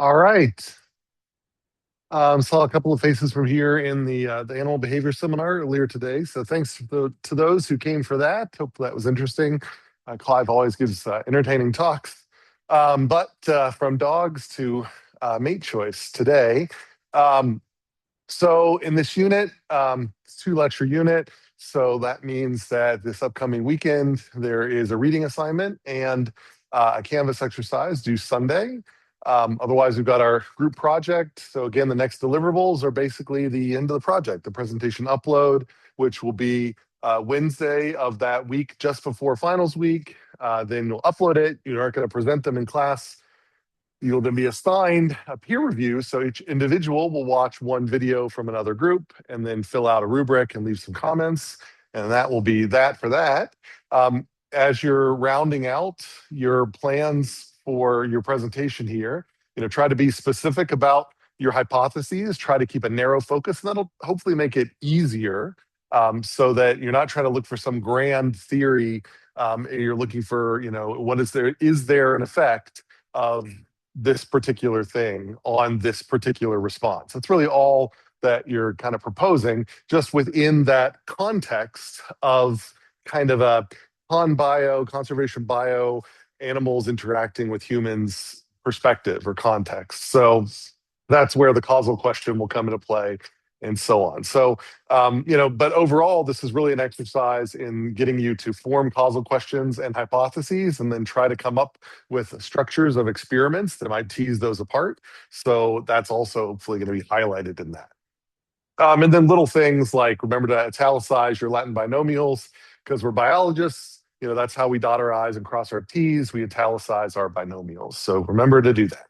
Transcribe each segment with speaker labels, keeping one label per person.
Speaker 1: All right. Saw a couple of faces from here in the animal behavior seminar earlier today. So thanks to those who came for that. Hope that was interesting. Clive always gives entertaining talks. But from dogs to mate choice today. So in this unit, it's a 2-lecture unit. So that means that this upcoming weekend, there is a reading assignment and a Canvas exercise due Sunday. Otherwise, we've got our group project. So again, the next deliverables are basically the end of the project, the presentation upload, which will be Wednesday of that week, just before finals week. Then you'll upload it. You aren't going to present them in class. You'll then be assigned a peer review. So each individual will watch one video from another group and then fill out a rubric and leave some comments. And that will be that for that. As you're rounding out your plans for your presentation here, try to be specific about your hypotheses, try to keep a narrow focus, and that'll hopefully make it easier so that you're not trying to look for some grand theory. You're looking for, is there an effect of this particular thing on this particular response? That's really all that you're kind of proposing, just within that context of kind of a conservation bio, animals interacting with humans perspective or context. So that's where the causal question will come into play and so on. So, but overall, this is really an exercise in getting you to form causal questions and hypotheses and then try to come up with structures of experiments that might tease those apart. So that's also hopefully going to be highlighted in that. And then little things like remember to italicize your Latin binomials because we're biologists. That's how we dot our I's and cross our T's. We italicize our binomials. So remember to do that.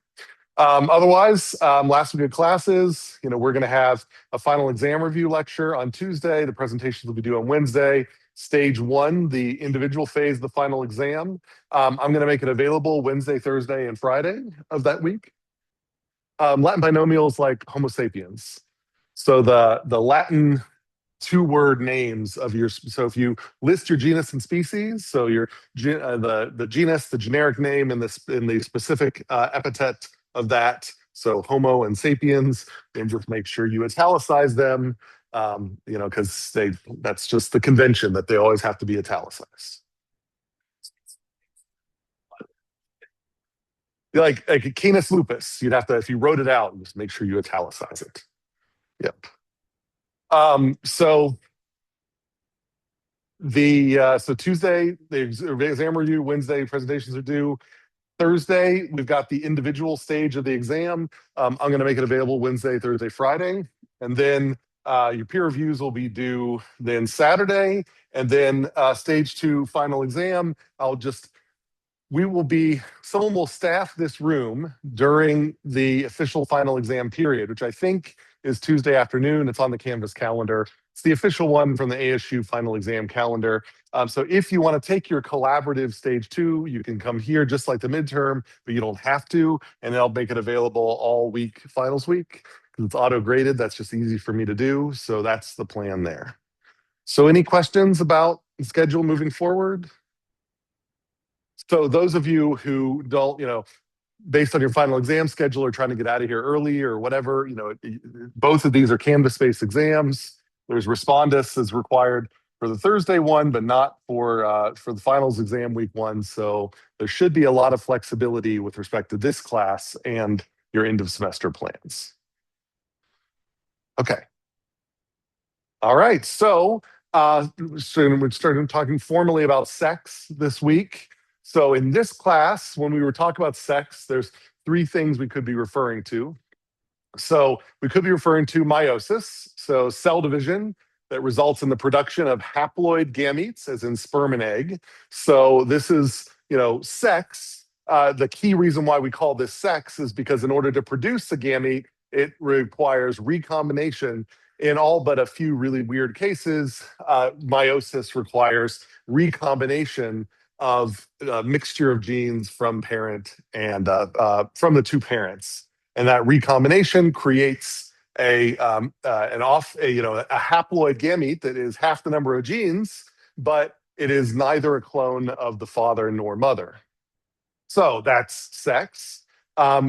Speaker 1: Otherwise, last week of classes, we're going to have a final exam review lecture on Tuesday. The presentations will be due on Wednesday. Stage 1, the individual phase of the final exam. I'm going to make it available Wednesday, Thursday, and Friday of that week. Latin binomials like Homo sapiens. So the Latin 2-word names of so if you list your genus and species, so your the genus, the generic name, and the specific epithet of that, so Homo and sapiens, and just make sure you italicize them, because that's just the convention that they always have to be italicized. Like Canis lupus, you'd have to, if you wrote it out, just make sure you italicize it. Yep. So Tuesday, the exam review, Wednesday, presentations are due. Thursday, we've got the individual stage of the exam. I'm going to make it available Wednesday, Thursday, Friday. And then your peer reviews will be due then Saturday. And then stage 2 final exam, someone will staff this room during the official final exam period, which I think is Tuesday afternoon. It's on the Canvas calendar. It's the official one from the ASU final exam calendar. So if you want to take your collaborative stage 2, you can come here just like the midterm, but you don't have to, and I'll make it available all week, finals week. It's auto-graded. That's just easy for me to do. So that's the plan there. So any questions about the schedule moving forward? So those of you who don't, based on your final exam schedule or trying to get out of here early or whatever, both of these are Canvas-based exams. There's respondus as required for the Thursday one, but not for the finals exam week 1. So there should be a lot of flexibility with respect to this class and your end of semester plans. Okay. All right. So we're starting talking formally about sex this week. So in this class, when we were talking about sex, there's 3 things we could be referring to. So we could be referring to meiosis, so cell division that results in the production of haploid gametes, as in sperm and egg. So this is, sex. The key reason why we call this sex is because in order to produce a gamete, it requires recombination. In all but a few really weird cases, meiosis requires recombination of a mixture of genes from parent and from the 2 parents. And that recombination creates a haploid gamete that is half the number of genes, but it is neither a clone of the father nor mother. So that's sex.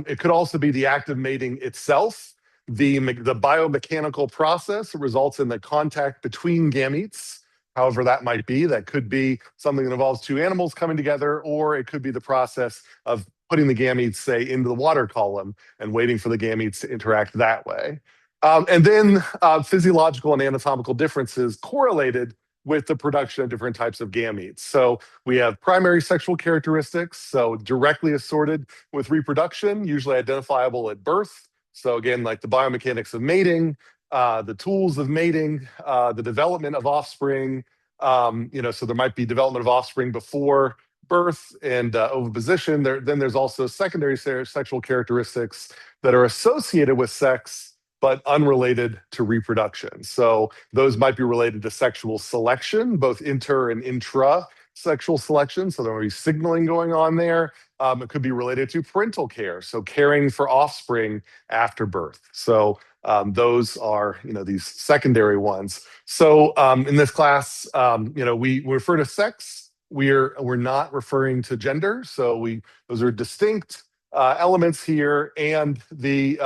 Speaker 1: It could also be the act of mating itself, the biomechanical process that results in the contact between gametes, however that might be. That could be something that involves two animals coming together, or it could be the process of putting the gametes, say, into the water column and waiting for the gametes to interact that way. And then physiological and anatomical differences correlated with the production of different types of gametes. So we have primary sexual characteristics, so directly assorted with reproduction, usually identifiable at birth. So again, like the biomechanics of mating, the tools of mating, the development of offspring. So there might be development of offspring before birth and oviposition. Then there's also secondary sexual characteristics that are associated with sex but unrelated to reproduction. So those might be related to sexual selection, both inter and intra sexual selection. So there might be signaling going on there. It could be related to parental care, so caring for offspring after birth. So those are, these secondary ones. So in this class, we refer to sex. We're not referring to gender. So those are distinct elements here, and the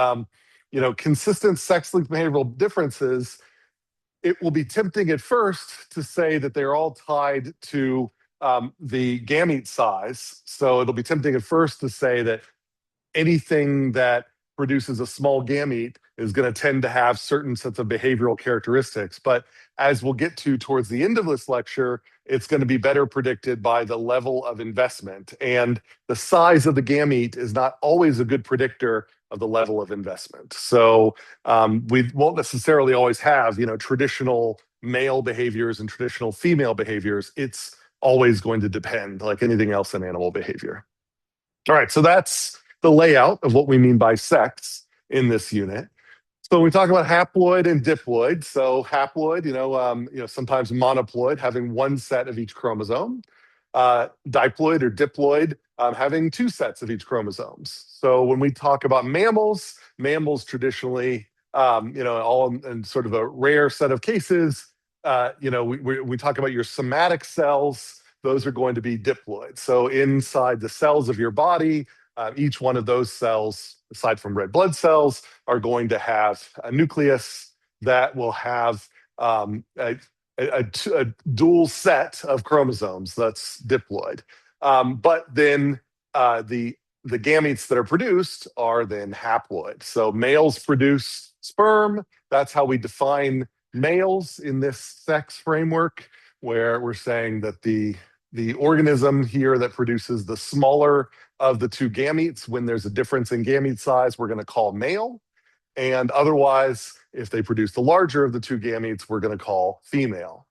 Speaker 1: consistent sex-linked behavioral differences. It will be tempting at first to say that they're all tied to the gamete size. So it'll be tempting at first to say that anything that produces a small gamete is going to tend to have certain sets of behavioral characteristics. But as we'll get to towards the end of this lecture, it's going to be better predicted by the level of investment. And the size of the gamete is not always a good predictor of the level of investment. So we won't necessarily always have, traditional male behaviors and traditional female behaviors. It's always going to depend, like anything else in animal behavior. All right, so that's the layout of what we mean by sex in this unit. So when we talk about haploid and diploid, so haploid, sometimes monoploid, having one set of each chromosome. Diploid or diploid, having two sets of each chromosomes. So when we talk about mammals traditionally, all in sort of a rare set of cases, we talk about your somatic cells. Those are going to be diploid. So inside the cells of your body, each one of those cells, aside from red blood cells, are going to have a nucleus that will have a dual set of chromosomes. That's diploid. But then the gametes that are produced are then haploid. So males produce sperm. That's how we define males in this sex framework, where we're saying that the organism here that produces the smaller of the two gametes, when there's a difference in gamete size, we're going to call male. And otherwise, if they produce the larger of the two gametes, we're going to call female.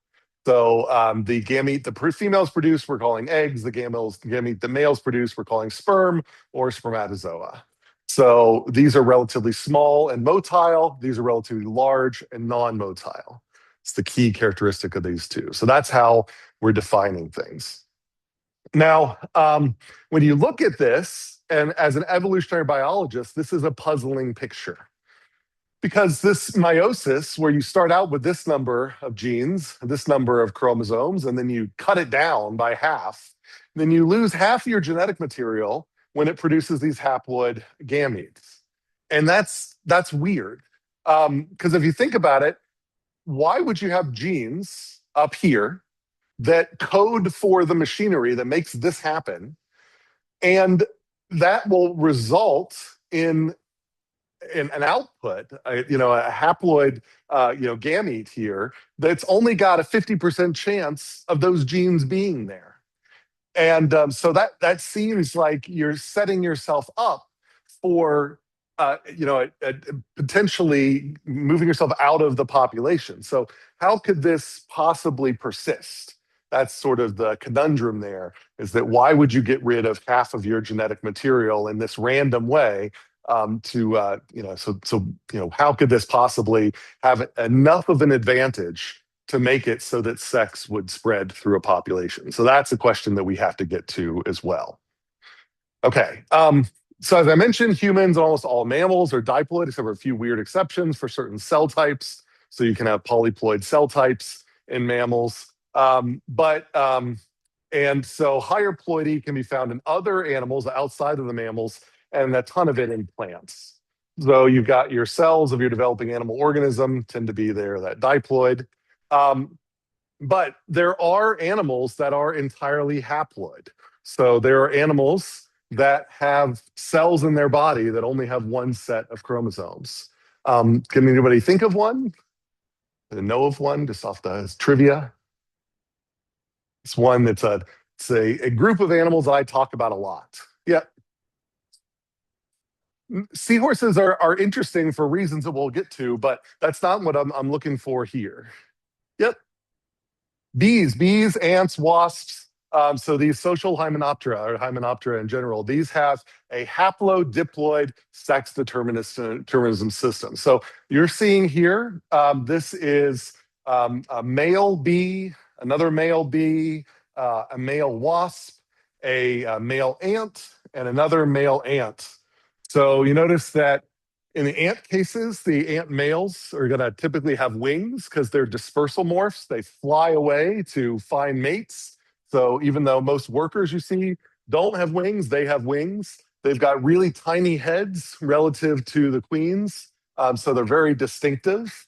Speaker 1: So the gamete the females produce, we're calling eggs. The gamete the males produce, we're calling sperm or spermatozoa. So these are relatively small and motile. These are relatively large and non-motile. It's the key characteristic of these two. So that's how we're defining things. Now, when you look at this, and as an evolutionary biologist, this is a puzzling picture. Because this meiosis, where you start out with this number of genes, this number of chromosomes, and then you cut it down by half, then you lose half your genetic material when it produces these haploid gametes. And that's weird. Because if you think about it, why would you have genes up here that code for the machinery that makes this happen? And that will result in an output, a haploid, gamete here that's only got a 50% chance of those genes being there. And so that seems like you're setting yourself up for, potentially moving yourself out of the population. So how could this possibly persist? That's sort of the conundrum there, is that why would you get rid of half of your genetic material in this random way? How could this possibly have enough of an advantage to make it so that sex would spread through a population? So that's a question that we have to get to as well. Okay. So as I mentioned, humans and almost all mammals are diploid, except for a few weird exceptions for certain cell types. So you can have polyploid cell types in mammals. And so higher ploidy can be found in other animals outside of the mammals, and a ton of it in plants. So you've got your cells of your developing animal organism tend to be there, that diploid. But there are animals that are entirely haploid. So there are animals that have cells in their body that only have one set of chromosomes. Can anybody think of one? Know of one, just off the trivia? It's one that's a group of animals that I talk about a lot. Yeah. Seahorses are interesting for reasons that we'll get to, but that's not what I'm looking for here. Yep. Bees, ants, wasps. So these social hymenoptera, or hymenoptera in general, these have a haplodiploid sex determinism system. So you're seeing here, this is a male bee, another male bee, a male wasp, a male ant, and another male ant. So you notice that in the ant cases, the ant males are going to typically have wings because they're dispersal morphs. They fly away to find mates. So even though most workers you see don't have wings, they have wings. They've got really tiny heads relative to the queens. So they're very distinctive.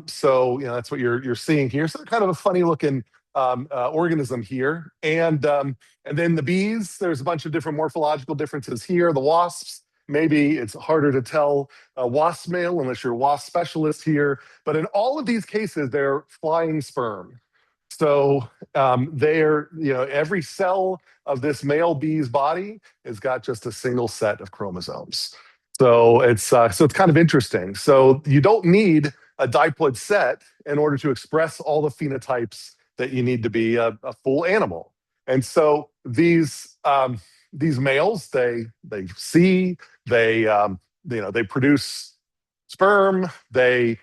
Speaker 1: So that's what you're seeing here. So kind of a funny looking organism here. And then the bees, there's a bunch of different morphological differences here. The wasps, maybe it's harder to tell a wasp male unless you're a wasp specialist here. But in all of these cases, they're flying sperm. So every cell of this male bee's body has got just a single set of chromosomes. So it's kind of interesting. So you don't need a diploid set in order to express all the phenotypes that you need to be a full animal. And so these males, they see, they produce sperm, they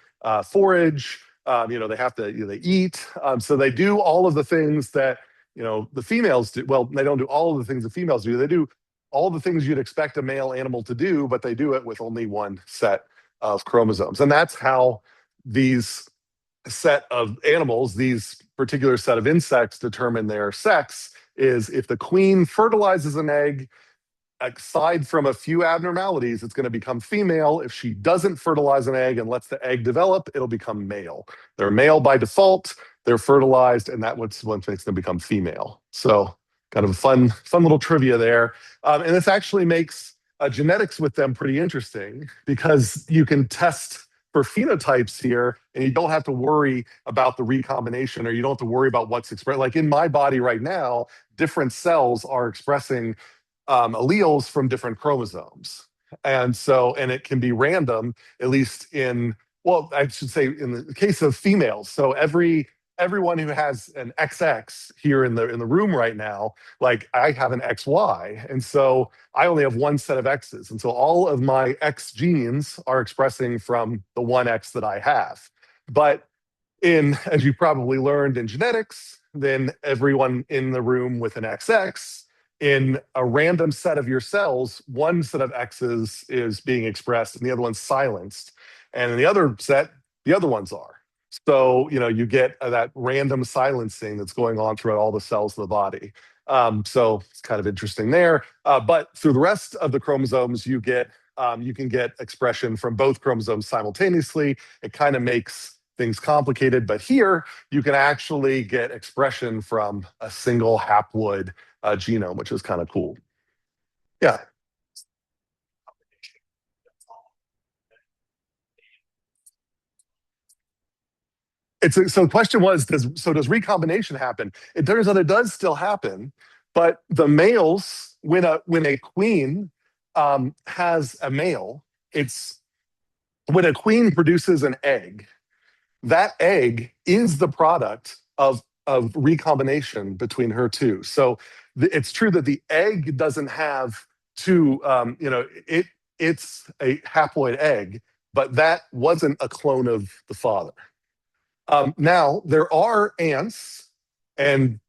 Speaker 1: forage, they have to, they eat. So they do all of the things that, the females do. Well, they don't do all of the things the females do. They do all the things you'd expect a male animal to do, but they do it with only one set of chromosomes. And that's how these set of animals, these particular set of insects determine their sex, is if the queen fertilizes an egg, aside from a few abnormalities, it's going to become female. If she doesn't fertilize an egg and lets the egg develop, it'll become male. They're male by default, they're fertilized, and that's what makes them become female. So kind of a fun little trivia there. And this actually makes genetics with them pretty interesting because you can test for phenotypes here, and you don't have to worry about the recombination, or you don't have to worry about what's expressed. Like in my body right now, different cells are expressing alleles from different chromosomes. And it can be random, at least I should say in the case of females. So everyone who has an XX here in the room right now, like I have an XY. And so I only have one set of X's. And so all of my X genes are expressing from the one X that I have. But as you probably learned in genetics, then everyone in the room with an XX, in a random set of your cells, one set of X's is being expressed and the other one's silenced. And in the other set, the other ones are. So, you get that random silencing that's going on throughout all the cells of the body. So it's kind of interesting there. But through the rest of the chromosomes, you can get expression from both chromosomes simultaneously. It kind of makes things complicated, but here you can actually get expression from a single haploid genome, which is kind of cool. Yeah. So the question was, does recombination happen? It turns out it does still happen, but the males, when a queen has a male, it's when a queen produces an egg, that egg is the product of recombination between her two. So it's true that the egg doesn't have two, it's a haploid egg, but that wasn't a clone of the father. Now, there are ants and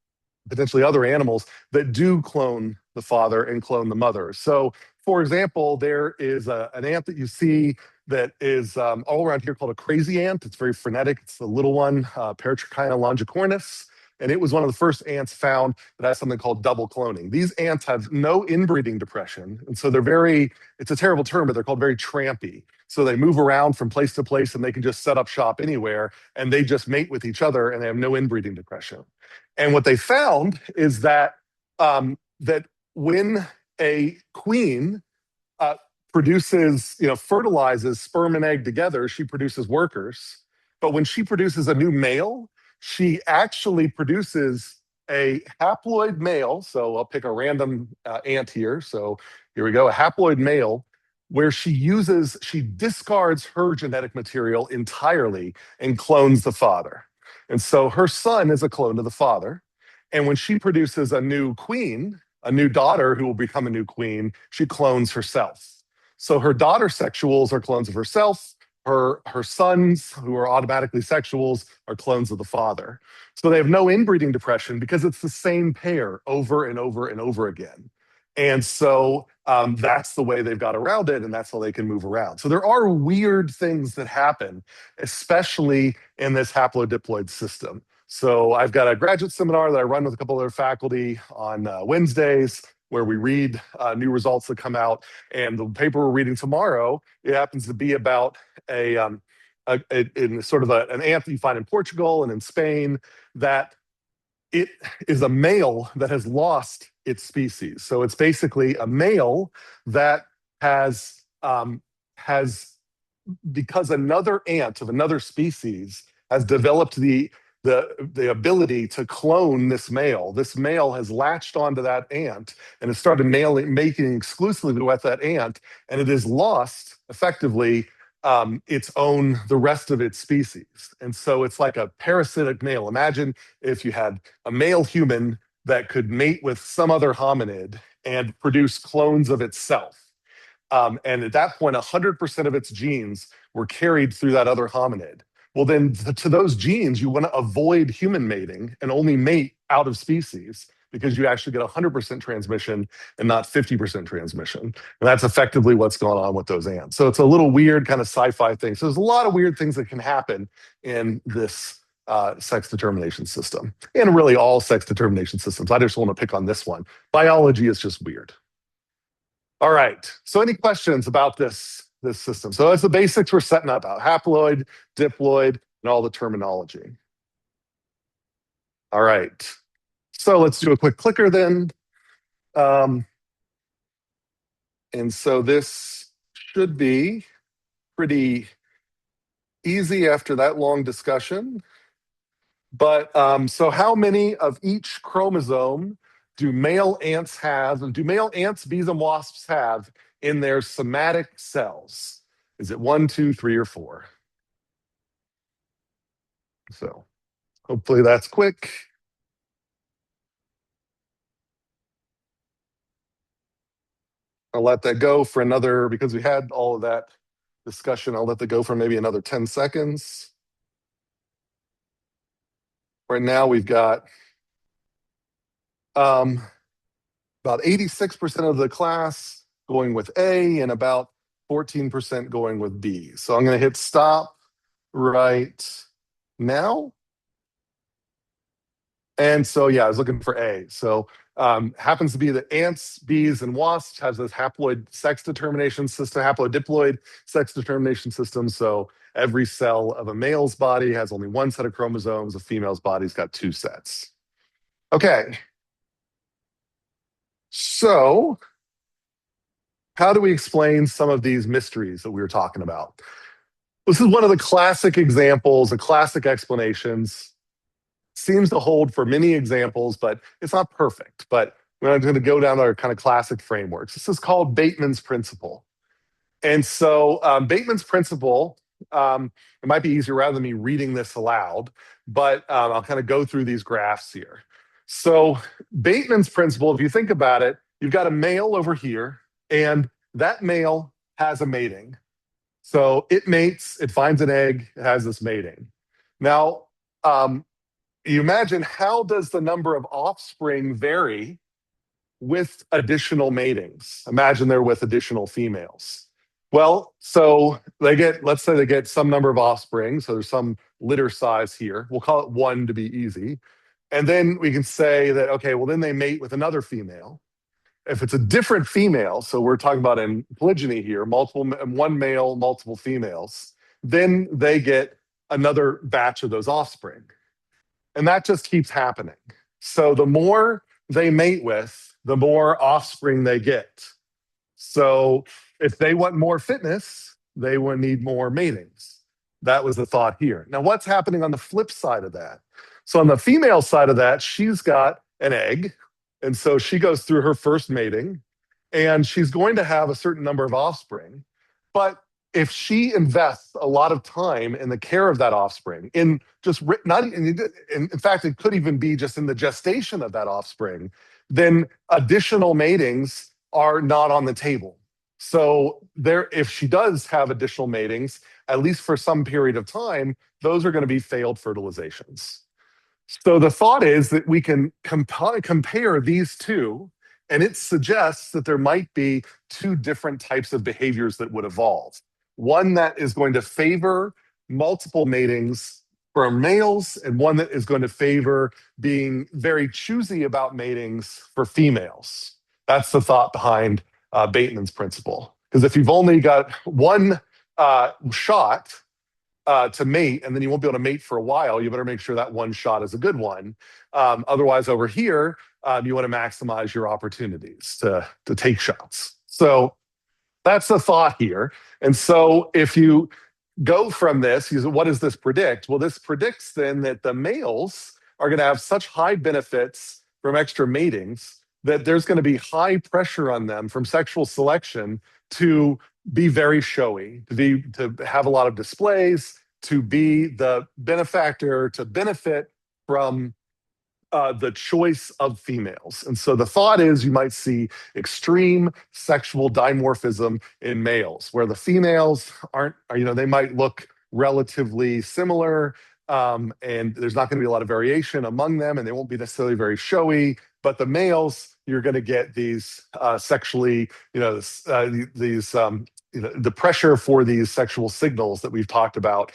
Speaker 1: potentially other animals that do clone the father and clone the mother. So, for example, there is an ant that you see that is all around here called a crazy ant. It's very frenetic. It's the little one, Paratrichina longicornis. and it was one of the first ants found that has something called double cloning. These ants have no inbreeding depression, and so they're very, it's a terrible term, but they're called very trampy. So they move around from place to place and they can just set up shop anywhere, and they just mate with each other and they have no inbreeding depression. And what they found is that that when a queen produces, fertilizes sperm and egg together, she produces workers. But when she produces a new male, she actually produces a haploid male. So I'll pick a random ant here. So here we go, a haploid male, where she discards her genetic material entirely and clones the father. And so her son is a clone of the father. And when she produces a new queen, a new daughter who will become a new queen, she clones herself. So her daughter sexuals are clones of herself. Her sons, who are automatically sexuals, are clones of the father. So they have no inbreeding depression because it's the same pair over and over and over again. And so that's the way they've got around it, and that's how they can move around. So there are weird things that happen, especially in this haplodiploid system. So I've got a graduate seminar that I run with a couple other faculty on Wednesdays, where we read new results that come out. And the paper we're reading tomorrow, it happens to be about in sort of an ant that you find in Portugal and in Spain, that it is a male that has lost its species. So it's basically a male that has because another ant of another species has developed the ability to clone this male. This male has latched onto that ant and has started making exclusively with that ant, and it has lost effectively the rest of its species. And so it's like a parasitic male. Imagine if you had a male human that could mate with some other hominid and produce clones of itself. And at that point, 100% of its genes were carried through that other hominid. Well, then to those genes, you want to avoid human mating and only mate out of species, because you actually get 100% transmission and not 50% transmission. And that's effectively what's going on with those ants. So it's a little weird kind of sci-fi thing. So there's a lot of weird things that can happen in this sex determination system, and really all sex determination systems. I just want to pick on this one. Biology is just weird. All right. So any questions about this system? So that's the basics we're setting up about haploid, diploid, and all the terminology. All right. So let's do a quick clicker then. And so this should be pretty easy after that long discussion. But so how many of each chromosome do male ants have, and do male ants, bees, and wasps have in their somatic cells? Is it 1, 2, 3, or 4? So hopefully that's quick. I'll let that go for another, because we had all of that discussion, I'll let that go for maybe another 10 seconds. Right now we've got about 86% of the class going with A and about 14% going with B. So I'm going to hit stop right now. And so, yeah, I was looking for A. So happens to be that ants, bees, and wasps has this haploid sex determination system, haplodiploid sex determination system. So every cell of a male's body has only one set of chromosomes. A female's body's got 2 sets. Okay. So how do we explain some of these mysteries that we were talking about? This is one of the classic examples, the classic explanations. Seems to hold for many examples, but it's not perfect. But we're going to go down our kind of classic frameworks. This is called Bateman's principle. And so Bateman's principle, it might be easier rather than me reading this aloud, but I'll kind of go through these graphs here. So Bateman's principle, if you think about it, you've got a male over here, and that male has a mating. So it mates, it finds an egg, it has this mating. Now, you imagine, how does the number of offspring vary with additional matings? Imagine they're with additional females. Well, so let's say they get some number of offspring. So there's some litter size here. We'll call it 1 to be easy. And then we can say that, okay, well, then they mate with another female. If it's a different female, so we're talking about in polygyny here, one male, multiple females, then they get another batch of those offspring. And that just keeps happening. So the more they mate with, the more offspring they get. So if they want more fitness, they will need more matings. That was the thought here. Now, what's happening on the flip side of that? So on the female side of that, she's got an egg. And so she goes through her first mating and she's going to have a certain number of offspring. But if she invests a lot of time in the care of that offspring, in just not in fact, it could even be just in the gestation of that offspring, then additional matings are not on the table. So there, if she does have additional matings, at least for some period of time, those are going to be failed fertilizations. So the thought is that we can compare these two, and it suggests that there might be two different types of behaviors that would evolve. One that is going to favor multiple matings for males, and one that is going to favor being very choosy about matings for females. That's the thought behind Bateman's principle. Because if you've only got one shot to mate, and then you won't be able to mate for a while, you better make sure that one shot is a good one. Otherwise, over here, you want to maximize your opportunities to take shots. So that's the thought here. And so if you go from this, you say, what does this predict? Well, this predicts then that the males are going to have such high benefits from extra matings that there's going to be high pressure on them from sexual selection to be very showy, to have a lot of displays, to be the benefactor, to benefit from the choice of females. And so the thought is you might see extreme sexual dimorphism in males, where the females they might look relatively similar, and there's not going to be a lot of variation among them, and they won't be necessarily very showy. But the males, you're going to get these sexually, the pressure for these sexual signals that we've talked about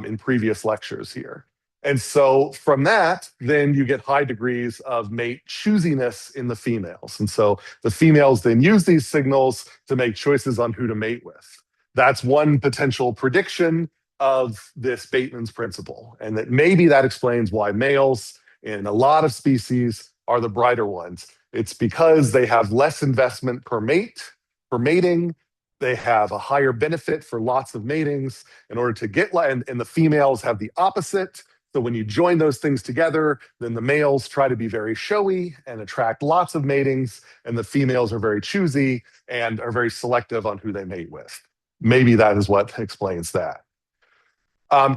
Speaker 1: in previous lectures here. And so from that, then you get high degrees of mate choosiness in the females. And so the females then use these signals to make choices on who to mate with. That's one potential prediction of this Bateman's principle. And that maybe that explains why males in a lot of species are the brighter ones. It's because they have less investment per mating. They have a higher benefit for lots of matings in order to get, and the females have the opposite. So when you join those things together, then the males try to be very showy and attract lots of matings, and the females are very choosy and are very selective on who they mate with. Maybe that is what explains that.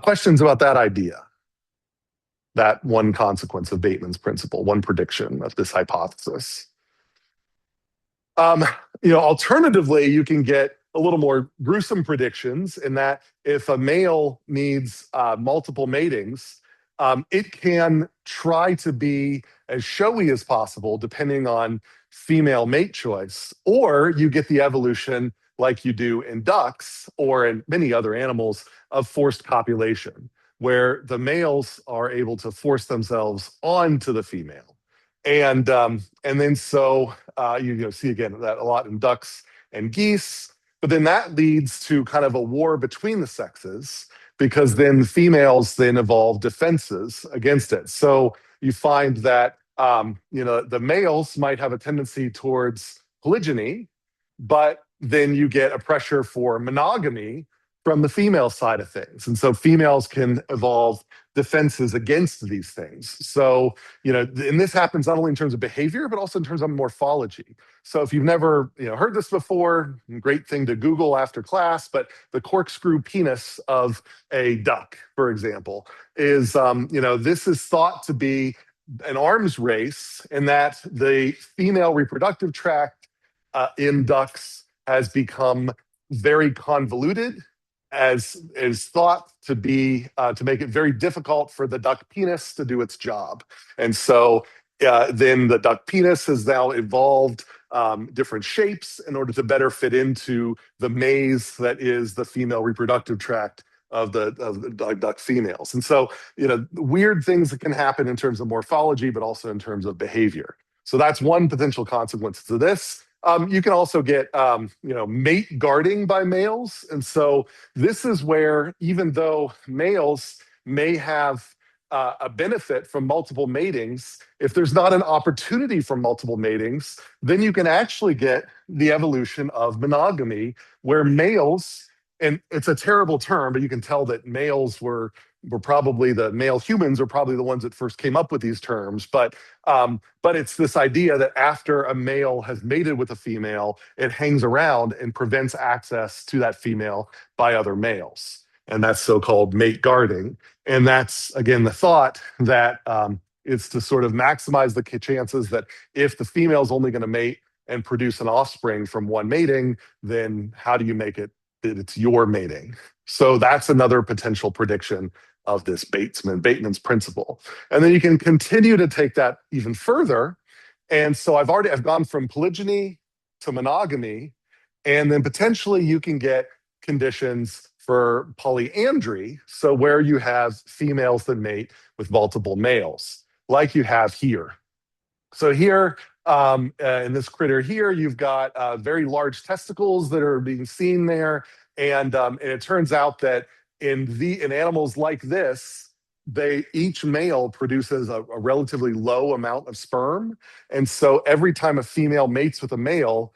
Speaker 1: Questions about that idea? That one consequence of Bateman's principle, one prediction of this hypothesis. Alternatively, you can get a little more gruesome predictions in that if a male needs multiple matings, it can try to be as showy as possible depending on female mate choice, or you get the evolution like you do in ducks or in many other animals of forced copulation, where the males are able to force themselves onto the female. And then so you see again that a lot in ducks and geese, but then that leads to kind of a war between the sexes, because then females then evolve defenses against it. So you find that the males might have a tendency towards polygyny, but then you get a pressure for monogamy from the female side of things. And so females can evolve defenses against these things. So, and this happens not only in terms of behavior, but also in terms of morphology. So if you've never heard this before, great thing to Google after class, but the corkscrew penis of a duck, for example, is, this is thought to be an arms race in that the female reproductive tract in ducks has become very convoluted, as is thought to be to make it very difficult for the duck penis to do its job. And so then the duck penis has now evolved different shapes in order to better fit into the maze that is the female reproductive tract the duck females. And so, weird things that can happen in terms of morphology, but also in terms of behavior. So that's one potential consequence to this. You can also get, mate guarding by males. And so this is where, even though males may have a benefit from multiple matings, if there's not an opportunity for multiple matings, then you can actually get the evolution of monogamy, where males, and it's a terrible term, but you can tell that males were probably the male humans are probably the ones that first came up with these terms. But it's this idea that after a male has mated with a female, it hangs around and prevents access to that female by other males. And that's so-called mate guarding. And that's, again, the thought that it's to sort of maximize the chances that if the female is only going to mate and produce an offspring from one mating, then how do you make it that it's your mating? So that's another potential prediction of this Bateman's principle. And then you can continue to take that even further. And so I've gone from polygyny to monogamy, and then potentially you can get conditions for polyandry, so where you have females that mate with multiple males, like you have here. So here, in this critter here, you've got very large testicles that are being seen there, and it turns out that in animals like this, each male produces a relatively low amount of sperm, and so every time a female mates with a male,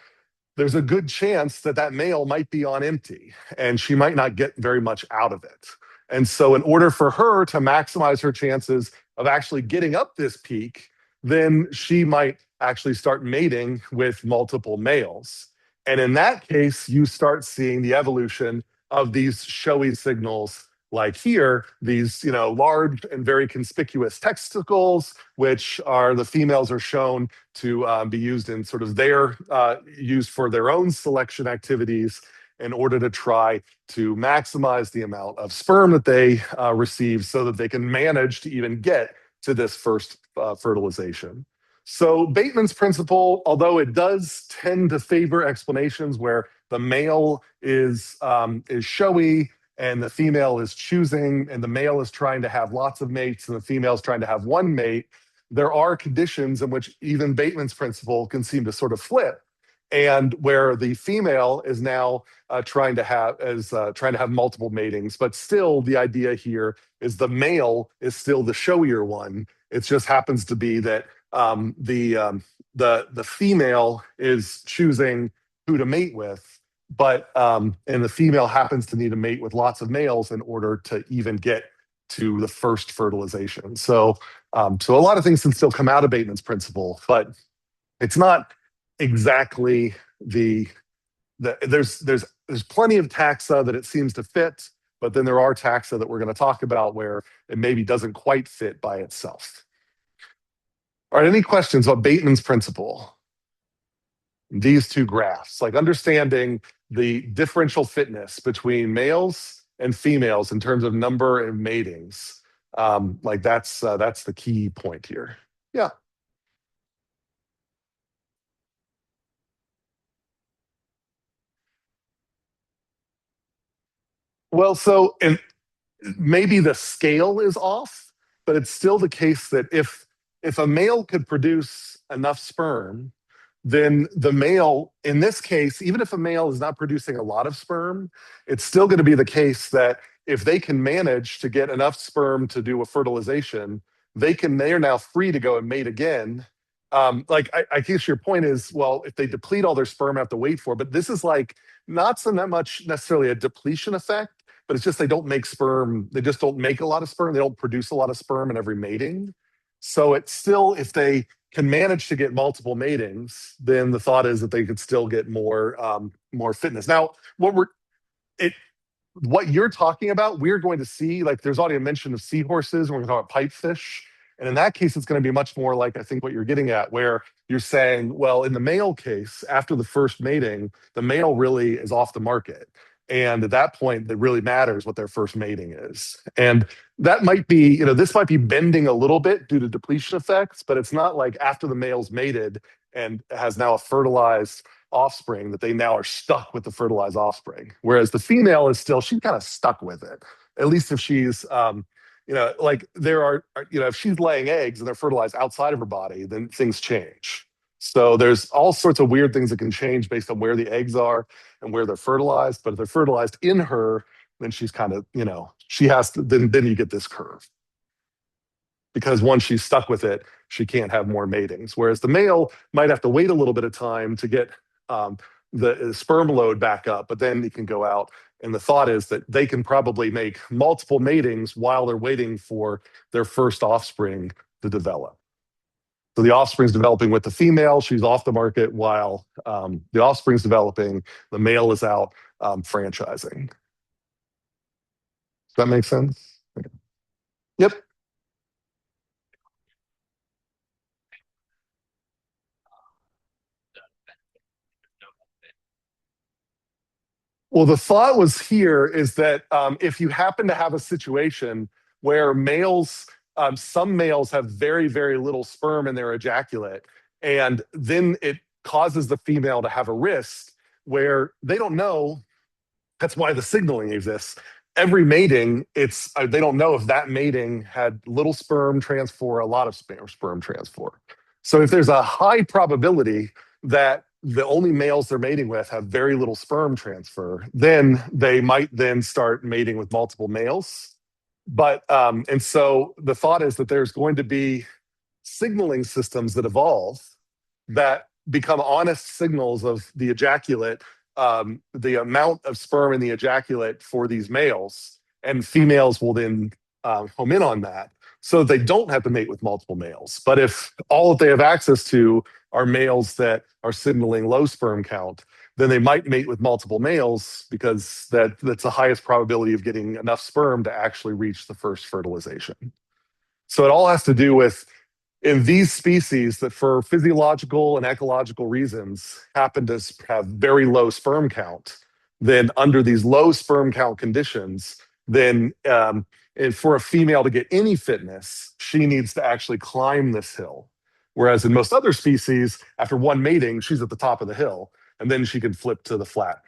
Speaker 1: there's a good chance that that male might be on empty and she might not get very much out of it. And so in order for her to maximize her chances of actually getting up this peak, then she might actually start mating with multiple males. And in that case, you start seeing the evolution of these showy signals like here, these large and very conspicuous testicles, which are the females are shown to be used in sort of used for their own selection activities in order to try to maximize the amount of sperm that they receive so that they can manage to even get to this first fertilization. So Bateman's principle, although it does tend to favor explanations where the male is showy and the female is choosing, and the male is trying to have lots of mates and the female is trying to have one mate, there are conditions in which even Bateman's principle can seem to sort of flip, and where the female is now trying to have multiple matings, but still the idea here is the male is still the showier one. It just happens to be that the female is choosing who to mate with, but and the female happens to need to mate with lots of males in order to even get to the first fertilization. So a lot of things can still come out of Bateman's principle, but it's not exactly there's plenty of taxa that it seems to fit, but then there are taxa that we're going to talk about where it maybe doesn't quite fit by itself. All right, any questions about Bateman's principle? These two graphs, like understanding the differential fitness between males and females in terms of number and matings. That's the key point here. Yeah. Well, and maybe the scale is off, but it's still the case that if a male could produce enough sperm, then the male, in this case, even if a male is not producing a lot of sperm, it's still going to be the case that if they can manage to get enough sperm to do a fertilization, they are now free to go and mate again. I guess your point is, well, if they deplete all their sperm, have to wait for it. But this is like not so much necessarily a depletion effect, but it's just they don't make sperm. They just don't make a lot of sperm. They don't produce a lot of sperm in every mating. So it's still, if they can manage to get multiple matings, then the thought is that they could still get more fitness. Now, what you're talking about, we're going to see, like there's already a mention of seahorses, and we're going to talk about pipefish. And in that case, it's going to be much more like, I think what you're getting at, where you're saying, well, in the male case, after the first mating, the male really is off the market. And at that point, it really matters what their first mating is. And that might be, this might be bending a little bit due to depletion effects, but it's not like after the male's mated and has now a fertilized offspring that they now are stuck with the fertilized offspring. Whereas the female is still, she's kind of stuck with it. At least if she's, like there are, if she's laying eggs and they're fertilized outside of her body, then things change. So there's all sorts of weird things that can change based on where the eggs are and where they're fertilized. But if they're fertilized in her, then she's kind of, she has to, then you get this curve. Because once she's stuck with it, she can't have more matings. Whereas the male might have to wait a little bit of time to get the sperm load back up, but then he can go out. And the thought is that they can probably make multiple matings while they're waiting for their first offspring to develop. So the offspring's developing with the female, she's off the market while the offspring's developing, the male is out franchising. Does that make sense? Yep. Well, the thought was here is that if you happen to have a situation where some males have very, very little sperm in their ejaculate, and then it causes the female to have a risk where they don't know. That's why the signaling exists. Every mating, they don't know if that mating had little sperm transfer or a lot of sperm transfer. So if there's a high probability that the only males they're mating with have very little sperm transfer, then they might then start mating with multiple males. But and so the thought is that there's going to be signaling systems that evolve that become honest signals of the ejaculate, the amount of sperm in the ejaculate for these males, and females will then home in on that so they don't have to mate with multiple males. But if all that they have access to are males that are signaling low sperm count, then they might mate with multiple males because that's the highest probability of getting enough sperm to actually reach the first fertilization. So it all has to do with in these species that for physiological and ecological reasons happen to have very low sperm count, then under these low sperm count conditions, then and for a female to get any fitness, she needs to actually climb this hill. Whereas in most other species, after one mating, she's at the top of the hill, and then she can flip to the flat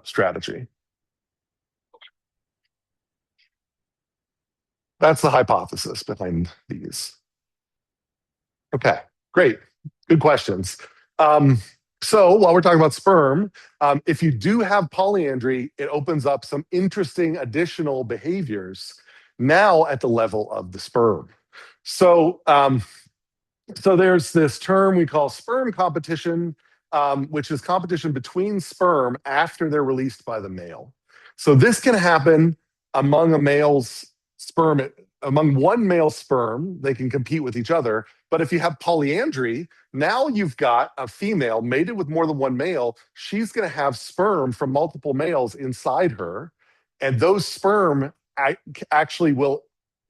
Speaker 1: strategy. That's the hypothesis behind these. Okay, great. Good questions. So while we're talking about sperm, if you do have polyandry, it opens up some interesting additional behaviors now at the level of the sperm. So there's this term we call sperm competition, which is competition between sperm after they're released by the male. So this can happen among a male's sperm, among one male sperm, they can compete with each other. But if you have polyandry, now you've got a female mated with more than one male. She's going to have sperm from multiple males inside her. And those sperm actually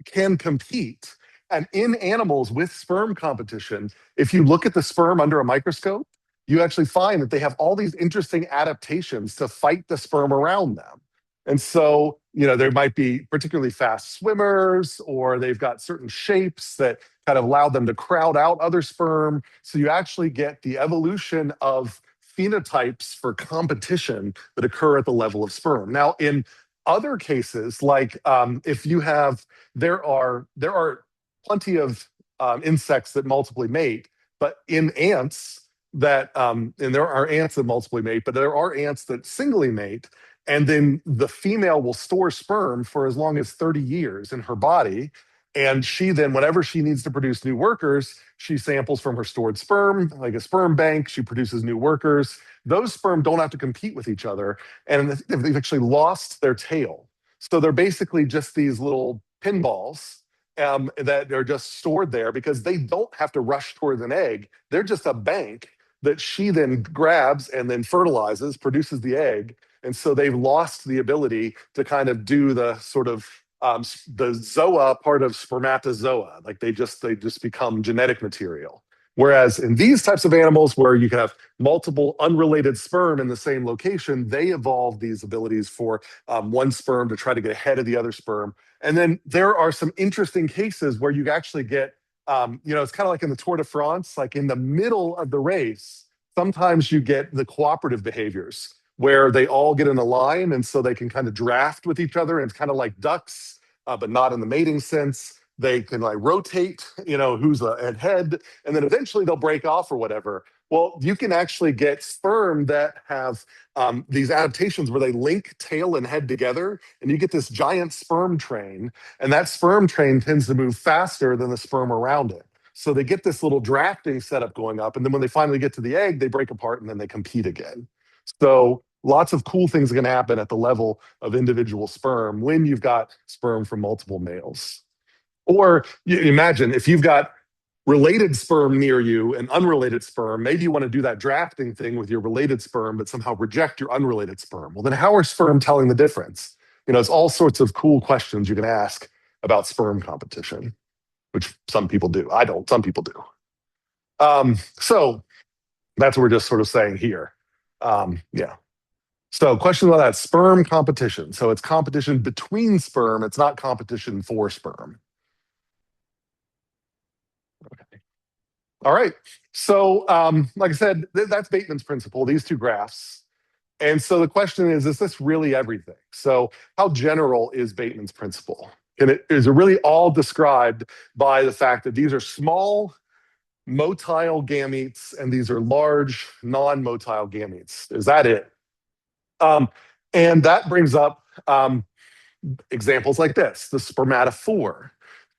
Speaker 1: can compete. And in animals with sperm competition, if you look at the sperm under a microscope, you actually find that they have all these interesting adaptations to fight the sperm around them. And so, there might be particularly fast swimmers, or they've got certain shapes that kind of allow them to crowd out other sperm. So you actually get the evolution of phenotypes for competition that occur at the level of sperm. Now, in other cases, like if you have, there are plenty of insects that multiply mate, but in ants and there are ants that multiply mate, but there are ants that singly mate. And then the female will store sperm for as long as 30 years in her body. And she then, whenever she needs to produce new workers, she samples from her stored sperm, like a sperm bank. She produces new workers. Those sperm don't have to compete with each other. And they've actually lost their tail. So they're basically just these little pinballs that are just stored there because they don't have to rush towards an egg. They're just a bank that she then grabs and then fertilizes, produces the egg. And so they've lost the ability to kind of do the sort of the zoa part of spermatozoa. Like they just become genetic material. Whereas in these types of animals where you can have multiple unrelated sperm in the same location, they evolve these abilities for one sperm to try to get ahead of the other sperm. And then there are some interesting cases where you actually get, it's kind of like in the Tour de France, like in the middle of the race, Sometimes you get the cooperative behaviors where they all get in a line and so they can kind of draft with each other. And it's kind of like ducks, but not in the mating sense. They can like rotate, who's at head, and then eventually they'll break off or whatever. Well, you can actually get sperm that have these adaptations where they link tail and head together, and you get this giant sperm train, and that sperm train tends to move faster than the sperm around it. So they get this little drafting setup going up, and then when they finally get to the egg, they break apart and then they compete again. So lots of cool things are going to happen at the level of individual sperm when you've got sperm from multiple males. Or you imagine if you've got related sperm near you and unrelated sperm, maybe you want to do that drafting thing with your related sperm, but somehow reject your unrelated sperm. Well, then how are sperm telling the difference? It's all sorts of cool questions you can ask about sperm competition, which some people do. I don't, some people do. So that's what we're just sort of saying here. Yeah. So question about that, sperm competition. So it's competition between sperm. It's not competition for sperm. Okay. All right. So like I said, that's Bateman's principle, these two graphs. And so the question is this really everything? So how general is Bateman's principle? And is it really all described by the fact that these are small motile gametes and these are large non-motile gametes? Is that it? And that brings up examples like this, the spermatophore.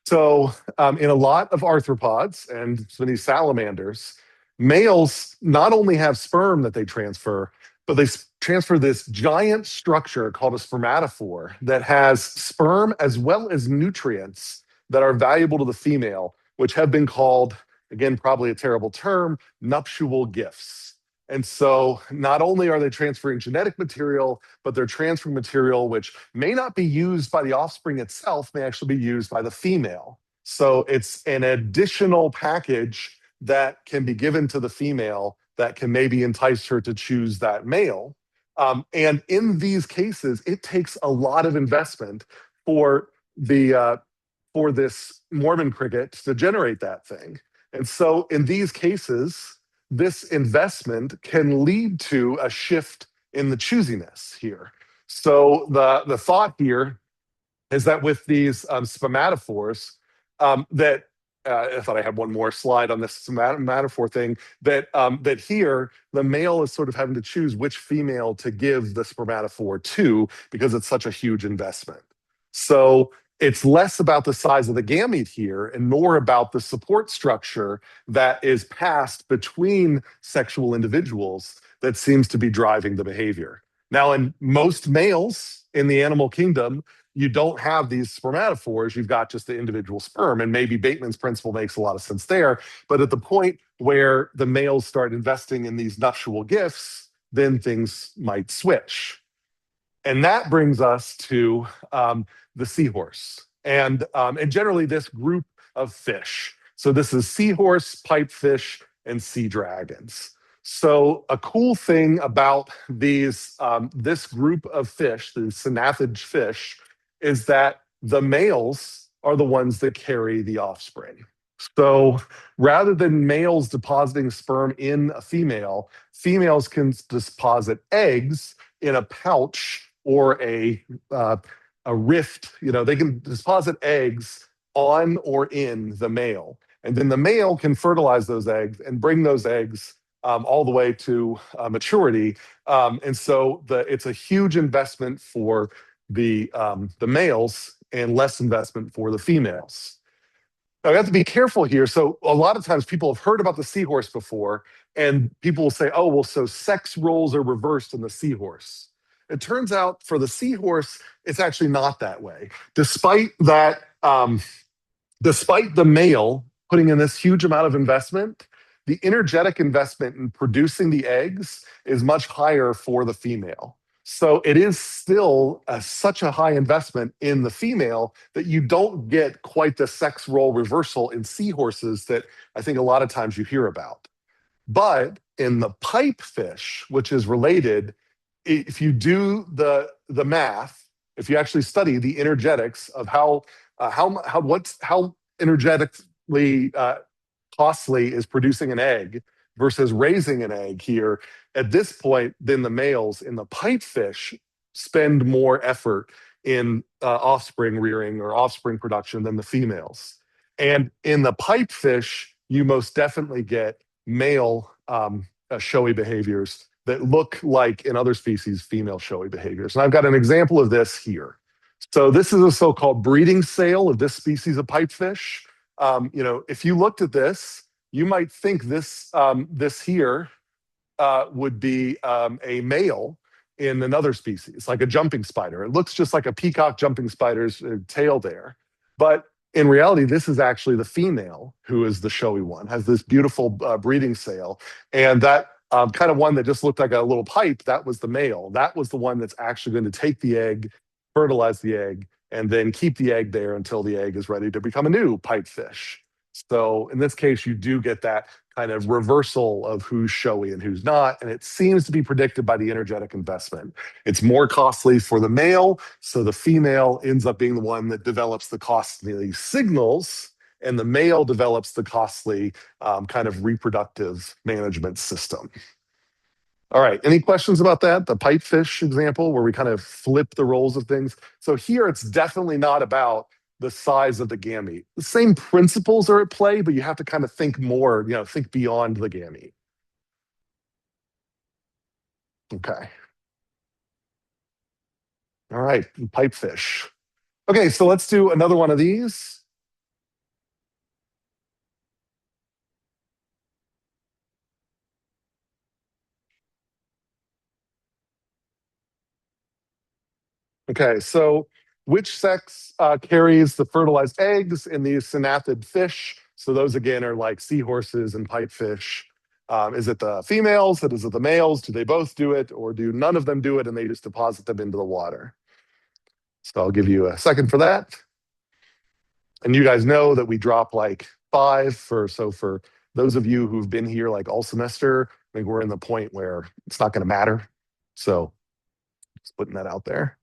Speaker 1: So in a lot of arthropods and many salamanders, males not only have sperm that they transfer, but they transfer this giant structure called a spermatophore that has sperm as well as nutrients that are valuable to the female, which have been called, again, probably a terrible term, nuptial gifts. And so not only are they transferring genetic material, but they're transferring material which may not be used by the offspring itself, may actually be used by the female. So it's an additional package that can be given to the female that can maybe entice her to choose that male. And in these cases, it takes a lot of investment for this Mormon cricket to generate that thing. And so in these cases, this investment can lead to a shift in the choosiness here. So the thought here is that with these spermatophores, that I thought I had one more slide on this spermatophore thing, that here the male is sort of having to choose which female to give the spermatophore to because it's such a huge investment. So it's less about the size of the gamete here and more about the support structure that is passed between sexual individuals that seems to be driving the behavior. Now, in most males in the animal kingdom, you don't have these spermatophores, you've got just the individual sperm. And maybe Bateman's principle makes a lot of sense there. But at the point where the males start investing in these nuptial gifts, then things might switch. And that brings us to the seahorse and generally this group of fish. So this is seahorse, pipefish, and sea dragons. So a cool thing about this group of fish, the Syngnathidae fish, is that the males are the ones that carry the offspring. So rather than males depositing sperm in a female, females can deposit eggs in a pouch or a rift. They can deposit eggs on or in the male. And then the male can fertilize those eggs and bring those eggs all the way to maturity. And so it's a huge investment for the males and less investment for the females. Now, we have to be careful here. So a lot of times people have heard about the seahorse before, and people will say, oh, well, so sex roles are reversed in the seahorse. It turns out for the seahorse, it's actually not that way. Despite that, despite the male putting in this huge amount of investment, the energetic investment in producing the eggs is much higher for the female. So it is still such a high investment in the female that you don't get quite the sex role reversal in seahorses that I think a lot of times you hear about. But in the pipefish, which is related, if you do the math, if you actually study the energetics of how energetically costly is producing an egg versus raising an egg here, at this point, then the males in the pipefish spend more effort in offspring rearing or offspring production than the females. And in the pipefish, you most definitely get male showy behaviors that look like in other species female showy behaviors. And I've got an example of this here. So this is a so-called breeding sale of this species of pipefish. If you looked at this, you might think this here would be a male in another species, like a jumping spider. It looks just like a peacock jumping spider's tail there. But in reality, this is actually the female who is the showy one, has this beautiful breeding sail. And that kind of one that just looked like a little pipe, that was the male. That was the one that's actually going to take the egg, fertilize the egg, and then keep the egg there until the egg is ready to become a new pipefish. So in this case, you do get that kind of reversal of who's showy and who's not. And it seems to be predicted by the energetic investment. It's more costly for the male, so the female ends up being the one that develops the costly signals, and the male develops the costly kind of reproductive management system. All right, any questions about that? The pipefish example where we kind of flip the roles of things. So here it's definitely not about the size of the gamete. The same principles are at play, but you have to kind of think more, think beyond the gamete. Okay. All right, pipefish. Okay, so let's do another one of these. Okay, so which sex carries the fertilized eggs in these sygnathidae fish? So those again are like seahorses and pipefish. Is it the females? Is it the males? Do they both do it, or do none of them do it and they just deposit them into the water? So I'll give you a second for that. And you guys know that we drop like 5 for those of you who've been here like all semester, I think we're in the point where it's not going to matter. So just putting that out there.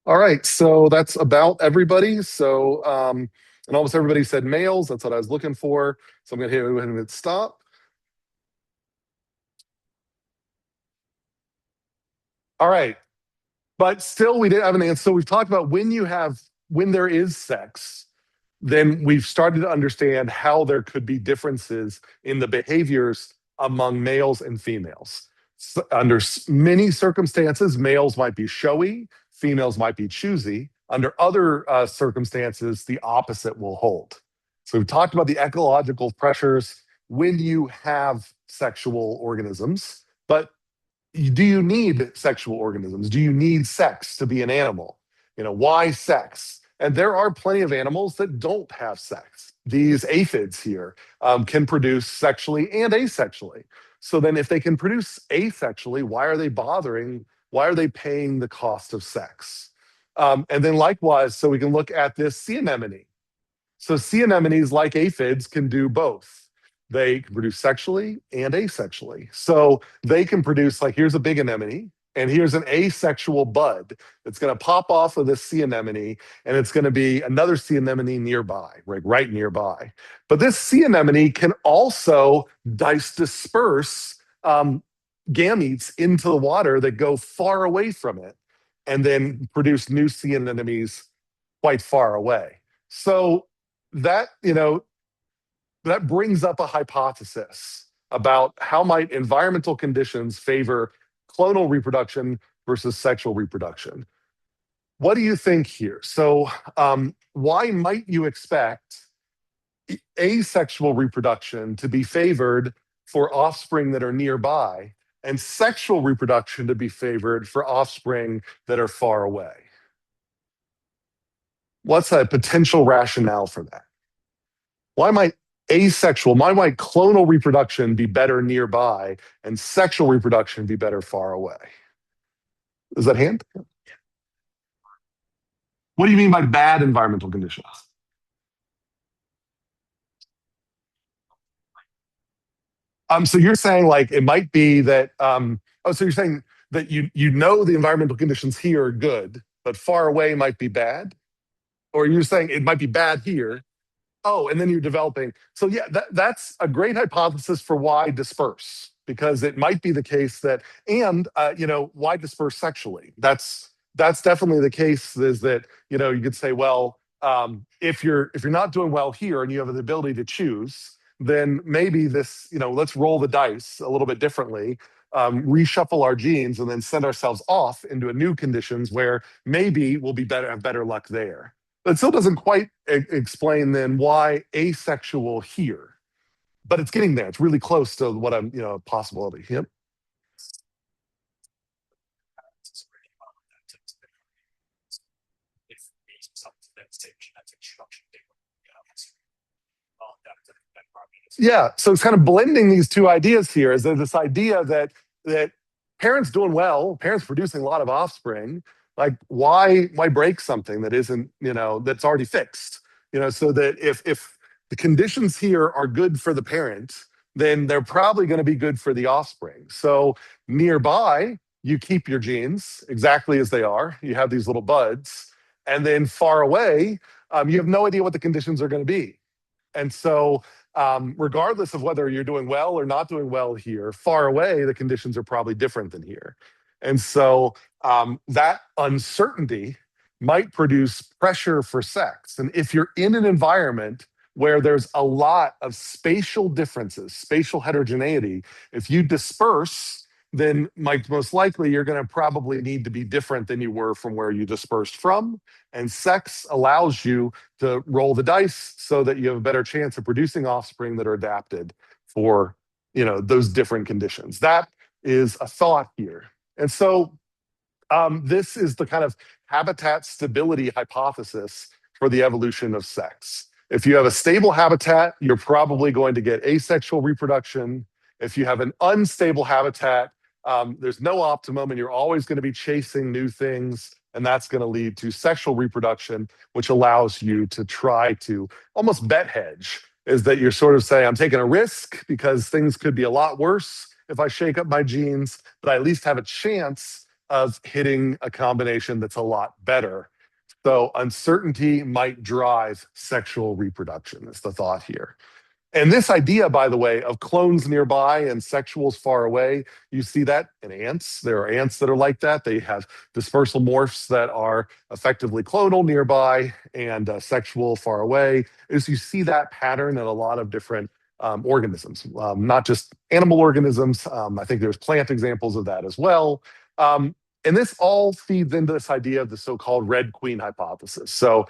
Speaker 1: All right, so that's about everybody. So, and almost everybody said males. That's what I was looking for. So I'm going to hit stop. All right, but still, we didn't have an answer. So we've talked about when there is sex, then we've started to understand how there could be differences in the behaviors among males and females. So under many circumstances, males might be showy, females might be choosy. Under other circumstances, the opposite will hold. So we've talked about the ecological pressures when you have sexual organisms, but do you need sexual organisms? Do you need sex to be an animal? Why sex? And there are plenty of animals that don't have sex. These aphids here can produce sexually and asexually. So then if they can produce asexually, why are they bothering? Why are they paying the cost of sex? And then likewise, so we can look at this sea anemone. So sea anemones, like aphids, can do both. They can produce sexually and asexually. So they can produce, like, here's a big anemone, and here's an asexual bud that's going to pop off of this sea anemone, and it's going to be another sea anemone nearby, right nearby. But this sea anemone can also disperse gametes into the water that go far away from it, and then produce new sea anemones quite far away. So that, that brings up a hypothesis about how might environmental conditions favor clonal reproduction versus sexual reproduction. What do you think here? So why might you expect asexual reproduction to be favored for offspring that are nearby and sexual reproduction to be favored for offspring that are far away? What's a potential rationale for that? Why might clonal reproduction be better nearby and sexual reproduction be better far away? Is that hand? What do you mean by bad environmental conditions? So you're saying like it might be that so you're saying that the environmental conditions here are good, but far away might be bad? Or you're saying it might be bad here? Oh, and then you're developing. So yeah, that's a great hypothesis for why disperse, because it might be the case that, and why disperse sexually. That's definitely the case. Is that you could say, well, if you're not doing well here and you have the ability to choose, then maybe this, let's roll the dice a little bit differently, reshuffle our genes, and then send ourselves off into a new conditions where maybe we'll be better, have better luck there. It still doesn't quite explain then why asexual here, but it's getting there. It's really close to what I'm, possibility. Yep. Yeah, so it's kind of blending these two ideas here. Is there this idea that parents doing well, parents producing a lot of offspring, like why break something that isn't, that's already fixed? So that if the conditions here are good for the parent, then they're probably going to be good for the offspring. So nearby, you keep your genes exactly as they are. You have these little buds, and then far away, you have no idea what the conditions are going to be. And so, regardless of whether you're doing well or not doing well here, far away, the conditions are probably different than here. And so, that uncertainty might produce pressure for sex. And if you're in an environment where there's a lot of spatial differences, spatial heterogeneity, if you disperse, then most likely you're going to probably need to be different than you were from where you dispersed from. And sex allows you to roll the dice so that you have a better chance of producing offspring that are adapted for those different conditions. That is a thought here. And so this is the kind of habitat stability hypothesis for the evolution of sex. If you have a stable habitat, you're probably going to get asexual reproduction. If you have an unstable habitat, there's no optimum, and you're always going to be chasing new things. And that's going to lead to sexual reproduction, which allows you to try to almost bet hedge, is that you're sort of saying, I'm taking a risk because things could be a lot worse if I shake up my genes, but I at least have a chance of hitting a combination that's a lot better. So uncertainty might drive sexual reproduction, is the thought here. And this idea, by the way, of clones nearby and sexuals far away, you see that in ants. There are ants that are like that. They have dispersal morphs that are effectively clonal nearby and sexual far away. Is you see that pattern in a lot of different organisms, not just animal organisms. I think there's plant examples of that as well. And this all feeds into this idea of the so-called red queen hypothesis. So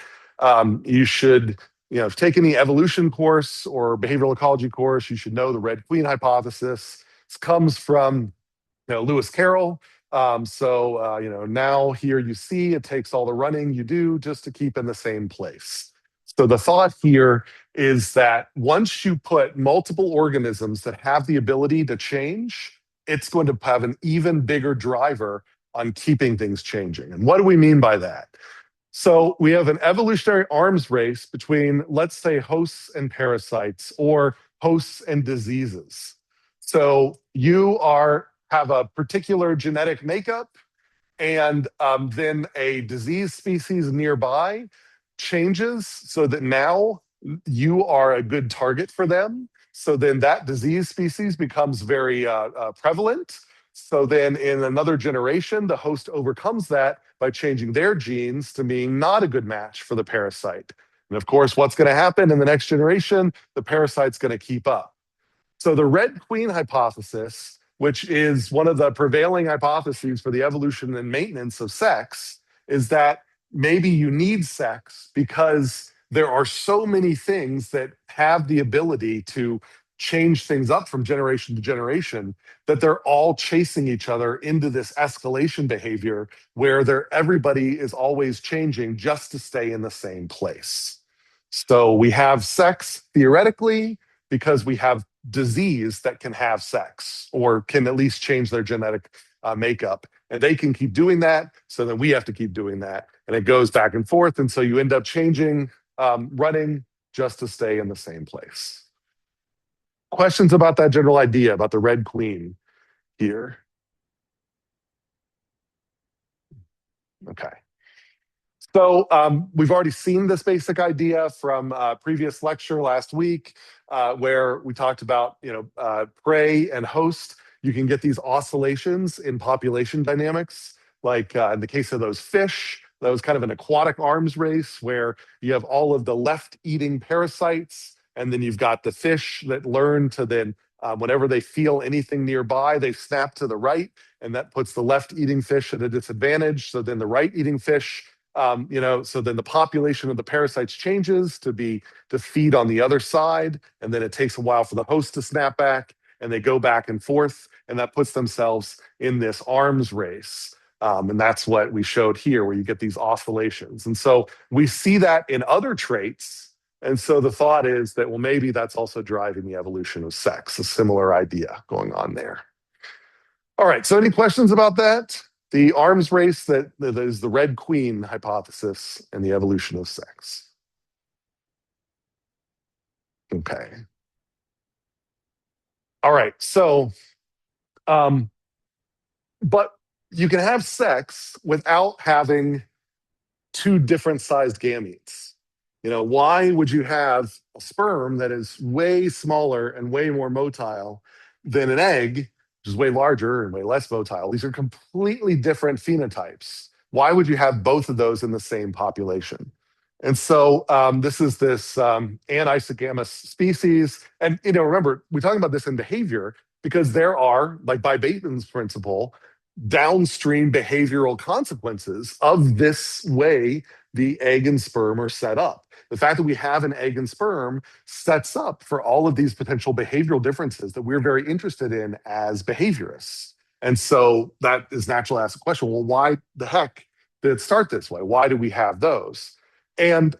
Speaker 1: you should take any evolution course or behavioral ecology course, you should know the red queen hypothesis. This comes from Lewis Carroll. Now here you see it takes all the running you do just to keep in the same place. So the thought here is that once you put multiple organisms that have the ability to change, it's going to have an even bigger driver on keeping things changing. And what do we mean by that? So we have an evolutionary arms race between, let's say, hosts and parasites, or hosts and diseases. So you have a particular genetic makeup, and then a disease species nearby changes so that now you are a good target for them. So then that disease species becomes very prevalent. So then in another generation, the host overcomes that by changing their genes to being not a good match for the parasite. And of course, what's going to happen in the next generation? The parasite's going to keep up. So the red queen hypothesis, which is one of the prevailing hypotheses for the evolution and maintenance of sex, is that maybe you need sex because there are so many things that have the ability to change things up from generation to generation, that they're all chasing each other into this escalation behavior where everybody is always changing just to stay in the same place. So we have sex theoretically because we have disease that can have sex or can at least change their genetic makeup. And they can keep doing that, so then we have to keep doing that. And it goes back and forth. And so you end up changing, running just to stay in the same place. Questions about that general idea about the red queen here? Okay. So we've already seen this basic idea from previous lecture last week, where we talked about prey and host. You can get these oscillations in population dynamics, like in the case of those fish. That was kind of an aquatic arms race where you have all of the left-eating parasites, and then you've got the fish that learn to then, whenever they feel anything nearby, they snap to the right, and that puts the left-eating fish at a disadvantage. So then the right-eating fish, so then the population of the parasites changes to feed on the other side, and then it takes a while for the host to snap back, and they go back and forth, and that puts themselves in this arms race. And that's what we showed here, where you get these oscillations. And so we see that in other traits. And so the thought is that, well, maybe that's also driving the evolution of sex, a similar idea going on there. All right, so any questions about that? The arms race that is the Red Queen hypothesis and the evolution of sex. Okay. All right, so, but you can have sex without having two different sized gametes. Why would you have a sperm that is way smaller and way more motile than an egg, which is way larger and way less motile? These are completely different phenotypes. Why would you have both of those in the same population? And so this is this anisogamous species. And remember, we're talking about this in behavior because there are, like by Bateman's principle, downstream behavioral consequences of this way the egg and sperm are set up. The fact that we have an egg and sperm sets up for all of these potential behavioral differences that we're very interested in as behaviorists. And so that is natural to ask the question, well, why the heck did it start this way? Why do we have those? And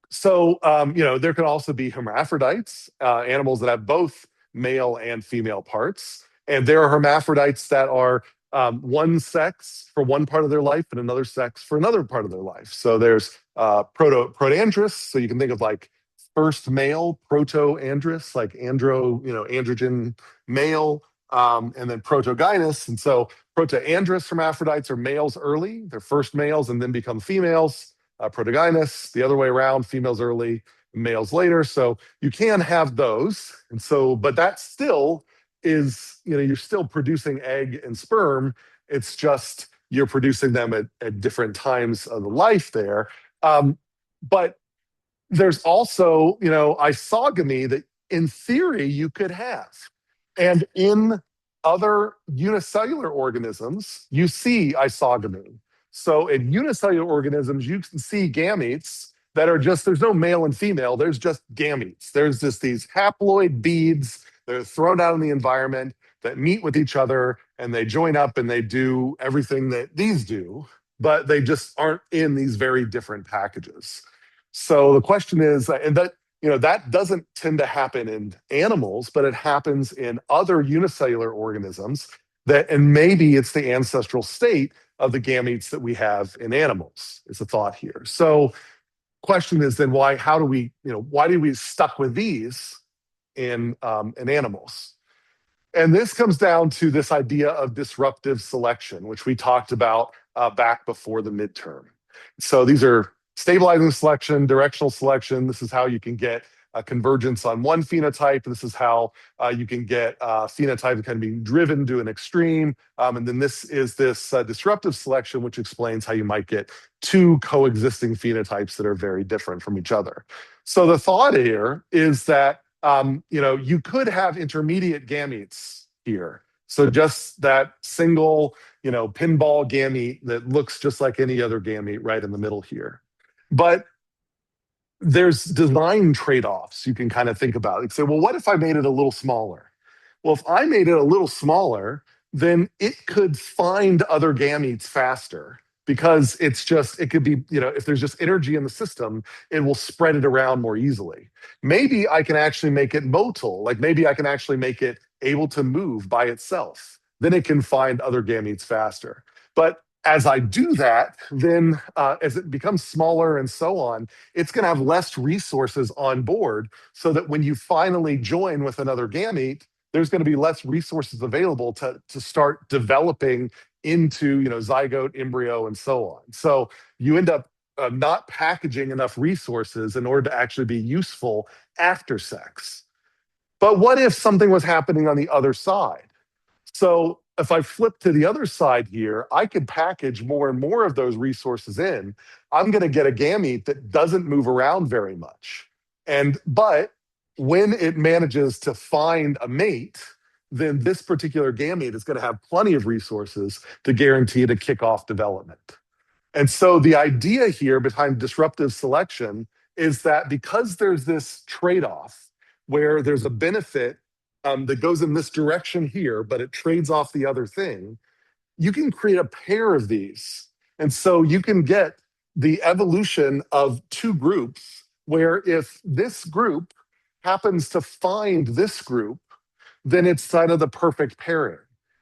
Speaker 1: so, there can also be hermaphrodites, animals that have both male and female parts. And there are hermaphrodites that are one sex for one part of their life and another sex for another part of their life. So there's protandrous. So you can think of like first male, protandrous, like androgen male, and then protogynous. And so protandrous hermaphrodites are males early. They're first males and then become females. Protogynous, the other way around, females early, males later. So you can have those. And so, but that still is, you're still producing egg and sperm. It's just you're producing them at different times of the life there. But there's also, isogamy that in theory you could have. And in other unicellular organisms, you see isogamy. So in unicellular organisms, you can see gametes that are just, there's no male and female, there's just gametes. There's just these haploid beads that are thrown out in the environment that meet with each other and they join up and they do everything that these do, but they just aren't in these very different packages. So the question is, and that doesn't tend to happen in animals, but it happens in other unicellular organisms and maybe it's the ancestral state of the gametes that we have in animals, is the thought here. So question is then why do we stuck with these in animals? And this comes down to this idea of disruptive selection, which we talked about back before the midterm. So these are stabilizing selection, directional selection. This is how you can get a convergence on one phenotype. This is how you can get a phenotype kind of being driven to an extreme. And then this is this disruptive selection, which explains how you might get two coexisting phenotypes that are very different from each other. So the thought here is that you could have intermediate gametes here. So just that single, pinball gamete that looks just like any other gamete right in the middle here. But there's design trade-offs you can kind of think about. You say, well, what if I made it a little smaller? Well, if I made it a little smaller, then it could find other gametes faster because it could be, if there's just energy in the system, it will spread it around more easily. Maybe I can actually make it motile, like maybe I can actually make it able to move by itself. Then it can find other gametes faster. But as I do that, then as it becomes smaller and so on, it's going to have less resources on board so that when you finally join with another gamete, there's going to be less resources available to start developing into zygote, embryo, and so on. So you end up not packaging enough resources in order to actually be useful after sex. But what if something was happening on the other side? So if I flip to the other side here, I could package more and more of those resources in. I'm going to get a gamete that doesn't move around very much. But when it manages to find a mate, then this particular gamete is going to have plenty of resources to guarantee to kick off development. And so the idea here behind disruptive selection is that because there's this trade-off where there's a benefit that goes in this direction here, but it trades off the other thing, you can create a pair of these. And so you can get the evolution of two groups where if this group happens to find this group, then it's kind of the perfect pairing.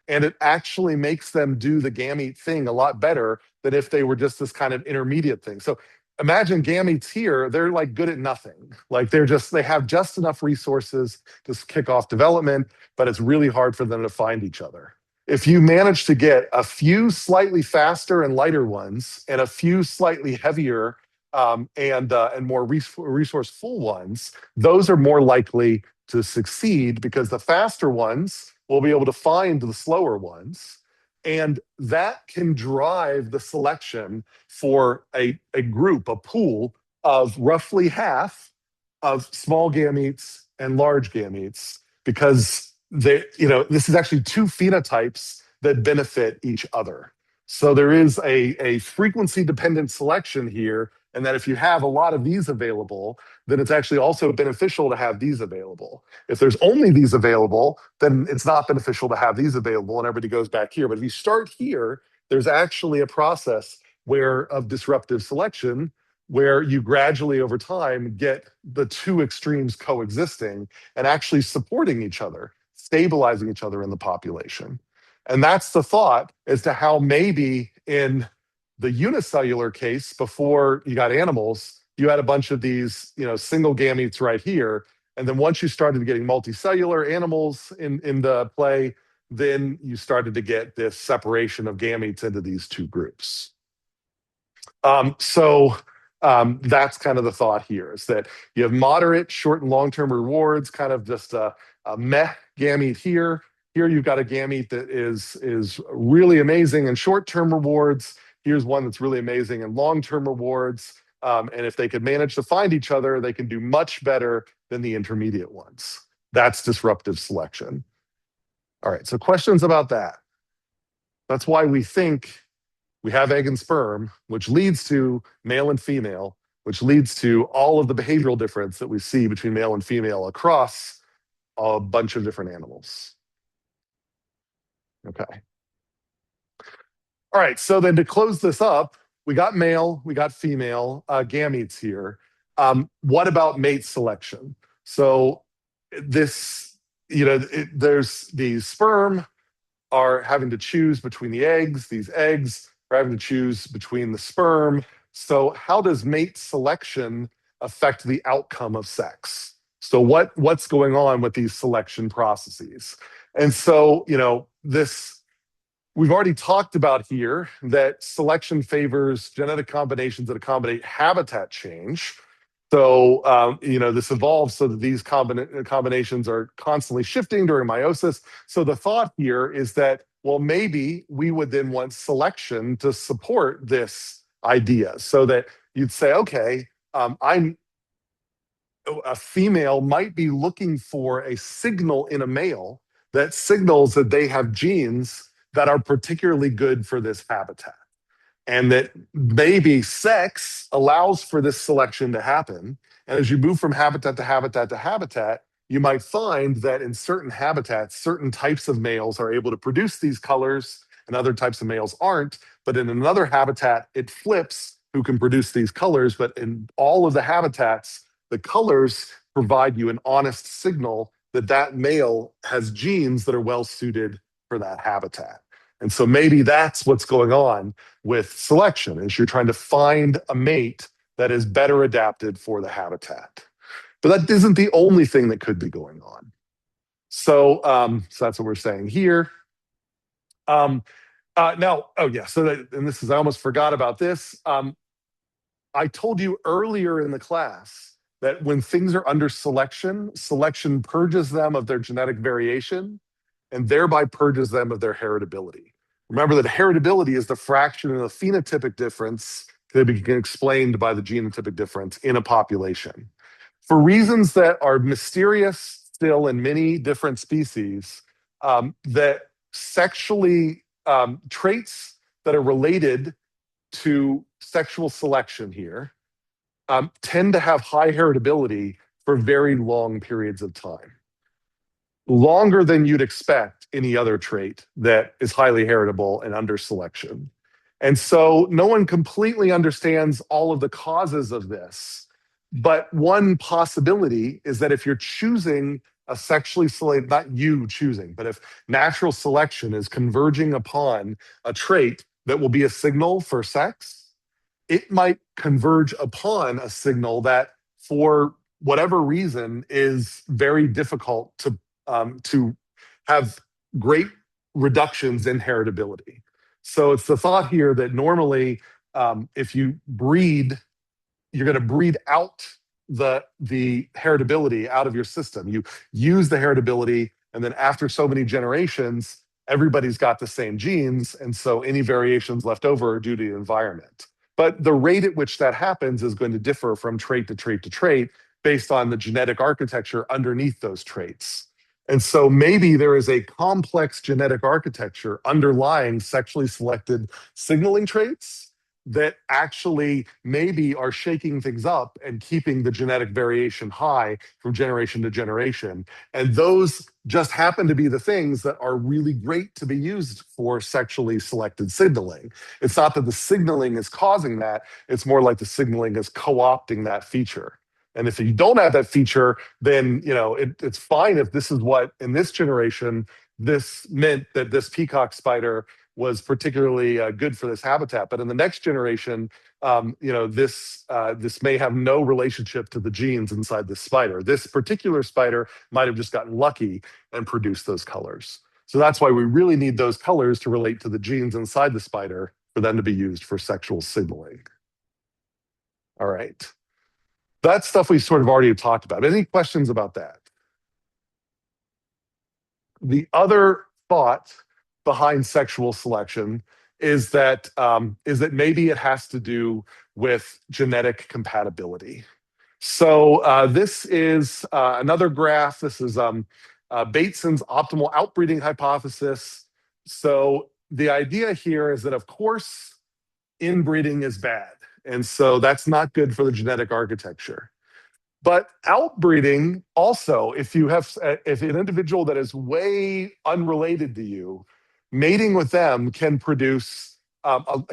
Speaker 1: And it actually makes them do the gamete thing a lot better than if they were just this kind of intermediate thing. So imagine gametes here, they're like good at nothing. Like they have just enough resources to kick off development, but it's really hard for them to find each other. If you manage to get a few slightly faster and lighter ones and a few slightly heavier and more resourceful ones, those are more likely to succeed because the faster ones will be able to find the slower ones. And that can drive the selection for a group, a pool of roughly half of small gametes and large gametes, because this is actually two phenotypes that benefit each other. So there is a frequency dependent selection here, and that if you have a lot of these available, then it's actually also beneficial to have these available. If there's only these available, then it's not beneficial to have these available and everybody goes back here. But if you start here, there's actually a process of disruptive selection where you gradually over time get the two extremes coexisting and actually supporting each other, stabilizing each other in the population. And that's the thought as to how maybe in the unicellular case, before you got animals, you had a bunch of these, single gametes right here. And then once you started getting multicellular animals in the play, then you started to get this separation of gametes into these two groups. So that's kind of the thought here, is that you have moderate, short, and long-term rewards, kind of just a meh gamete here. Here you've got a gamete that is really amazing in short-term rewards. Here's one that's really amazing in long-term rewards. And if they could manage to find each other, they can do much better than the intermediate ones. That's disruptive selection. All right, so questions about that. That's why we think we have egg and sperm, which leads to male and female, which leads to all of the behavioral difference that we see between male and female across a bunch of different animals. Okay. All right, so then to close this up, we got male, we got female gametes here. What about mate selection? So there's these sperm are having to choose between the eggs. These eggs are having to choose between the sperm. So how does mate selection affect the outcome of sex? So what's going on with these selection processes? And so, we've already talked about here that selection favors genetic combinations that accommodate habitat change. So, this evolves so that these combinations are constantly shifting during meiosis. So the thought here is that, well, maybe we would then want selection to support this idea, so that you'd say, okay, a female might be looking for a signal in a male that signals that they have genes that are particularly good for this habitat. And that maybe sex allows for this selection to happen. And as you move from habitat to habitat to habitat, you might find that in certain habitats, certain types of males are able to produce these colors and other types of males aren't. But in another habitat, it flips who can produce these colors. But in all of the habitats, the colors provide you an honest signal that that male has genes that are well suited for that habitat. And so maybe that's what's going on with selection, is you're trying to find a mate that is better adapted for the habitat. But that isn't the only thing that could be going on. So that's what we're saying here. Now, oh yeah, I almost forgot about this. I told you earlier in the class that when things are under selection, selection purges them of their genetic variation and thereby purges them of their heritability. Remember that heritability is the fraction of the phenotypic difference that can be explained by the genotypic difference in a population. For reasons that are mysterious still in many different species, that sexually traits that are related to sexual selection here tend to have high heritability for very long periods of time. Longer than you'd expect any other trait that is highly heritable and under selection. And so no one completely understands all of the causes of this. But one possibility is that if you're choosing a sexually selected, not you choosing, but if natural selection is converging upon a trait that will be a signal for sex, it might converge upon a signal that, for whatever reason, is very difficult to have great reductions in heritability. So it's the thought here that normally, if you breed, you're going to breed out the heritability out of your system. You use the heritability, and then after so many generations, everybody's got the same genes, and so any variations left over are due to the environment. But the rate at which that happens is going to differ from trait to trait to trait based on the genetic architecture underneath those traits. And so maybe there is a complex genetic architecture underlying sexually selected signaling traits that actually maybe are shaking things up and keeping the genetic variation high from generation to generation. And those just happen to be the things that are really great to be used for sexually selected signaling. It's not that the signaling is causing that, it's more like the signaling is co-opting that feature. And if you don't have that feature, then it's fine if this is what, in this generation, this meant that this peacock spider was particularly good for this habitat. But in the next generation, this may have no relationship to the genes inside this spider. This particular spider might have just gotten lucky and produced those colors. So that's why we really need those colors to relate to the genes inside the spider for them to be used for sexual signaling. All right. That's stuff we sort of already talked about. Any questions about that? The other thought behind sexual selection is that maybe it has to do with genetic compatibility. So this is another graph. This is Bateson's optimal outbreeding hypothesis. So the idea here is that, of course, inbreeding is bad. And so that's not good for the genetic architecture. But outbreeding also, if an individual that is way unrelated to you, mating with them can produce,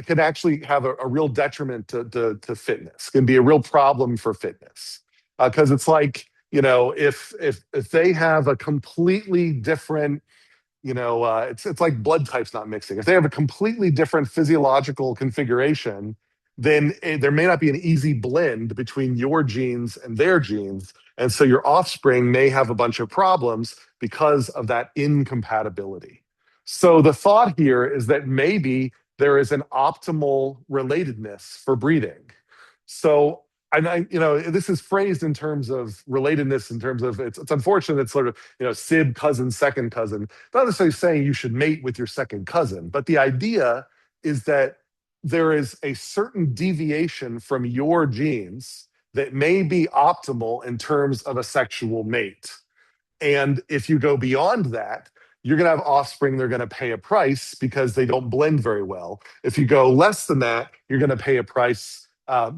Speaker 1: can actually have a real detriment to fitness, can be a real problem for fitness. Because it's like, if they have a completely different, it's like blood types not mixing. If they have a completely different physiological configuration, then there may not be an easy blend between your genes and their genes. And so your offspring may have a bunch of problems because of that incompatibility. So the thought here is that maybe there is an optimal relatedness for breeding. So, this is phrased in terms of relatedness, in terms of it's unfortunate. It's sort of, sib, cousin, second cousin. Not necessarily saying you should mate with your second cousin, but the idea is that there is a certain deviation from your genes that may be optimal in terms of a sexual mate. And if you go beyond that, you're going to have offspring they're going to pay a price because they don't blend very well. If you go less than that, you're going to pay a price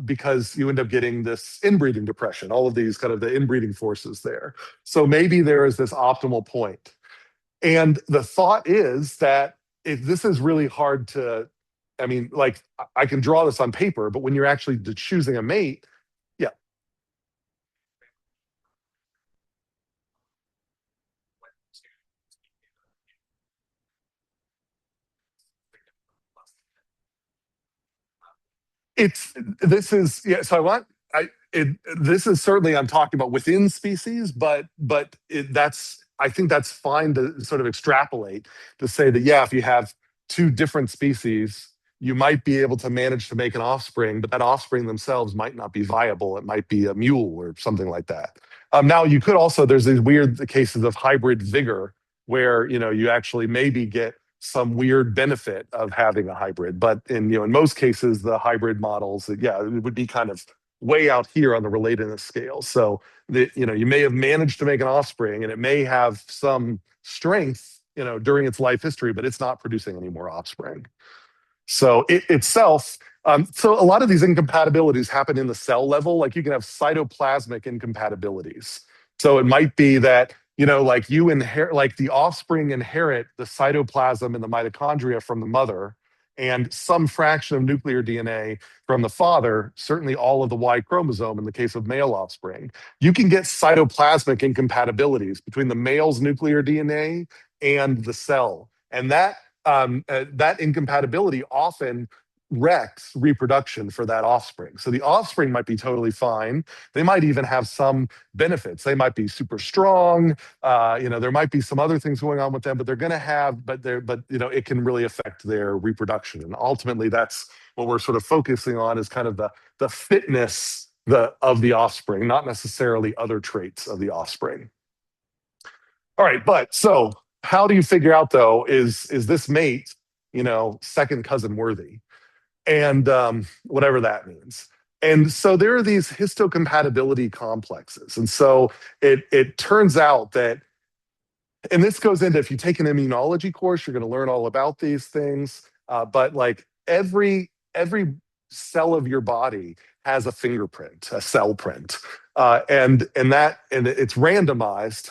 Speaker 1: because you end up getting this inbreeding depression, all of these kind of the inbreeding forces there. So maybe there is this optimal point. And the thought is that if this is really hard to, I can draw this on paper, but when you're actually choosing a mate, yeah. This is certainly, I'm talking about within species, but I think that's fine to sort of extrapolate to say that, yeah, if you have two different species, you might be able to manage to make an offspring, but that offspring themselves might not be viable. It might be a mule or something like that. Now you could also, there's these weird cases of hybrid vigor where, you actually maybe get some weird benefit of having a hybrid. But in most cases, the hybrid models, yeah, it would be kind of way out here on the relatedness scale. So that, you may have managed to make an offspring and it may have some strength, during its life history, but it's not producing any more offspring. So it itself, so a lot of these incompatibilities happen in the cell level. Like you can have cytoplasmic incompatibilities. So it might be that, like you inherit, like the offspring inherit the cytoplasm and the mitochondria from the mother and some fraction of nuclear DNA from the father, certainly all of the Y chromosome in the case of male offspring. You can get cytoplasmic incompatibilities between the male's nuclear DNA and the cell. And that incompatibility often wrecks reproduction for that offspring. So the offspring might be totally fine. They might even have some benefits. They might be super strong. There might be some other things going on with them, but they're going to have, but it can really affect their reproduction. And ultimately, that's what we're sort of focusing on is kind of the fitness of the offspring, not necessarily other traits of the offspring. All right, but so how do you figure out though, is this mate, second cousin worthy? And whatever that means. And so there are these histocompatibility complexes. And so it turns out that, and this goes into, if you take an immunology course, you're going to learn all about these things. But like every cell of your body has a fingerprint, a cell print. And it's randomized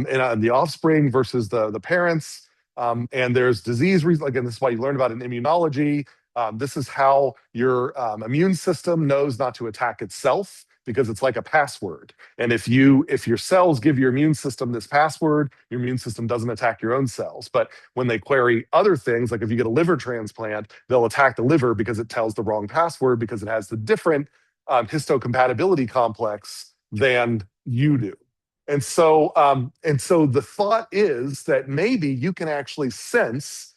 Speaker 1: in the offspring versus the parents. And there's disease, again, this is why you learn about it in immunology. This is how your immune system knows not to attack itself because it's like a password. And if your cells give your immune system this password, your immune system doesn't attack your own cells. But when they query other things, like if you get a liver transplant, they'll attack the liver because it tells the wrong password because it has the different histocompatibility complex than you do. And so the thought is that maybe you can actually sense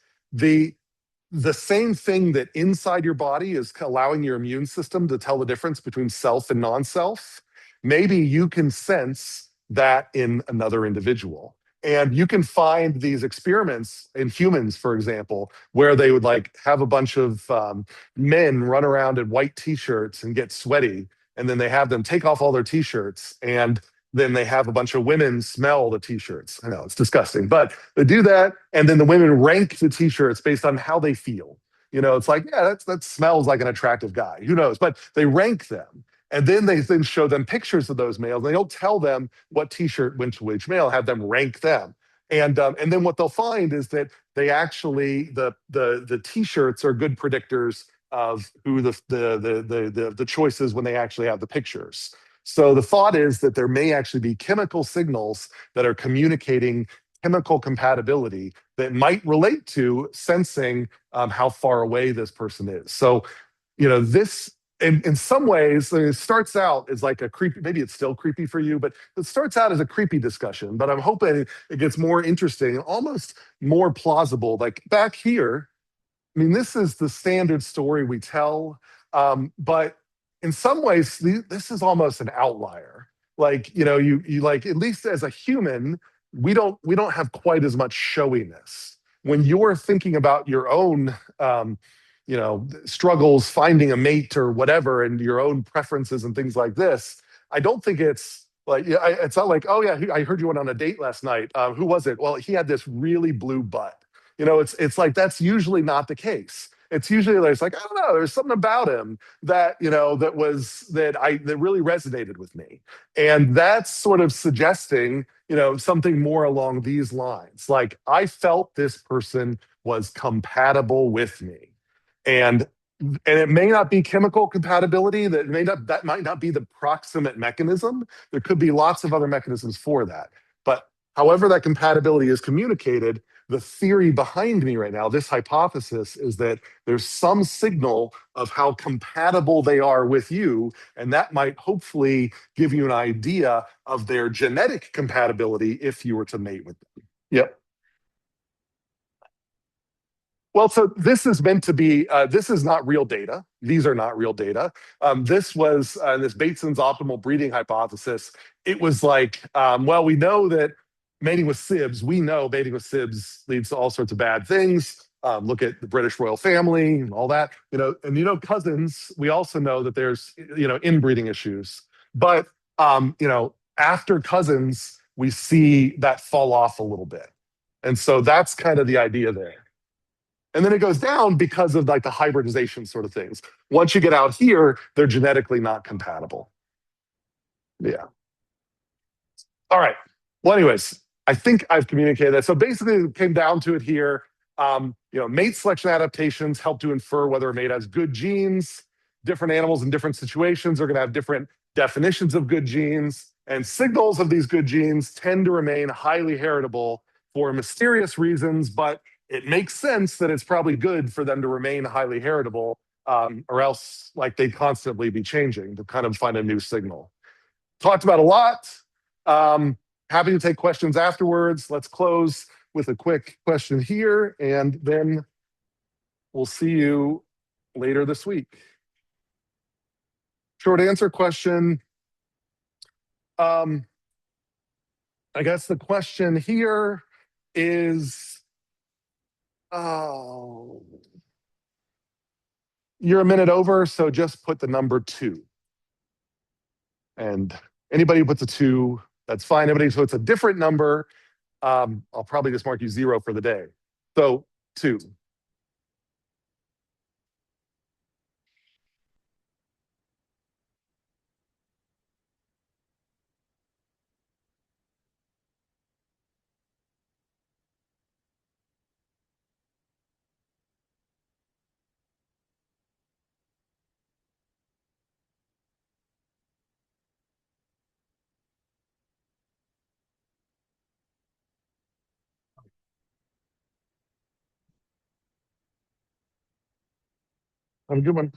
Speaker 1: the same thing that inside your body is allowing your immune system to tell the difference between self and non-self. Maybe you can sense that in another individual. And you can find these experiments in humans, for example, where they would like have a bunch of men run around in white t-shirts and get sweaty. And then they have them take off all their t-shirts and then they have a bunch of women smell the t-shirts. I know it's disgusting, but they do that. And then the women rank the t-shirts based on how they feel. It's like, yeah, that smells like an attractive guy. Who knows? But they rank them. And then they then show them pictures of those males. They don't tell them what t-shirt went to which male, have them rank them. And then what they'll find is that they actually, the t-shirts are good predictors of who the choices when they actually have the pictures. So the thought is that there may actually be chemical signals that are communicating chemical compatibility that might relate to sensing how far away this person is. So, this in some ways, it starts out as like a creepy, maybe it's still creepy for you, but it starts out as a creepy discussion. But I'm hoping it gets more interesting, almost more plausible. Like back here, I mean, this is the standard story we tell, but in some ways, this is almost an outlier. Like, you like, at least as a human, we don't have quite as much showiness. When you're thinking about your own, struggles, finding a mate or whatever, and your own preferences and things like this, I don't think it's like, it's not like, oh yeah, I heard you went on a date last night. Who was it? Well, he had this really blue butt. It's like that's usually not the case. It's usually there's like, I don't know, there's something about him that, that really resonated with me. And that's sort of suggesting, something more along these lines. Like I felt this person was compatible with me. And it may not be chemical compatibility, that might not be the proximate mechanism. There could be lots of other mechanisms for that. But however that compatibility is communicated, the theory behind me right now, this hypothesis, is that there's some signal of how compatible they are with you, and that might hopefully give you an idea of their genetic compatibility if you were to mate with them. Yep. Well, so this is meant to be, this is not real data. These are not real data. This was this Bateson's optimal breeding hypothesis. It was like, well, we know that mating with sibs, we know mating with sibs leads to all sorts of bad things. Look at the British royal family and all that, and cousins, we also know that there's, inbreeding issues. But, after cousins, we see that fall off a little bit. And so that's kind of the idea there. And then it goes down because of like the hybridization sort of things. Once you get out here, they're genetically not compatible. Yeah. All right. Well, anyways, I think I've communicated that. So basically, it came down to it here. Mate selection adaptations help to infer whether a mate has good genes. Different animals in different situations are going to have different definitions of good genes, and signals of these good genes tend to remain highly heritable for mysterious reasons, but it makes sense that it's probably good for them to remain highly heritable, or else like they'd constantly be changing to kind of find a new signal. Talked about a lot. Happy to take questions afterwards. Let's close with a quick question here, and then we'll see you later this week. Short answer question. I guess the question here is, oh, you're a minute over, so just put the number 2. And anybody who puts a 2, that's fine. Anybody, so it's a different number, I'll probably just mark you 0 for the day. So 2. Have a good one.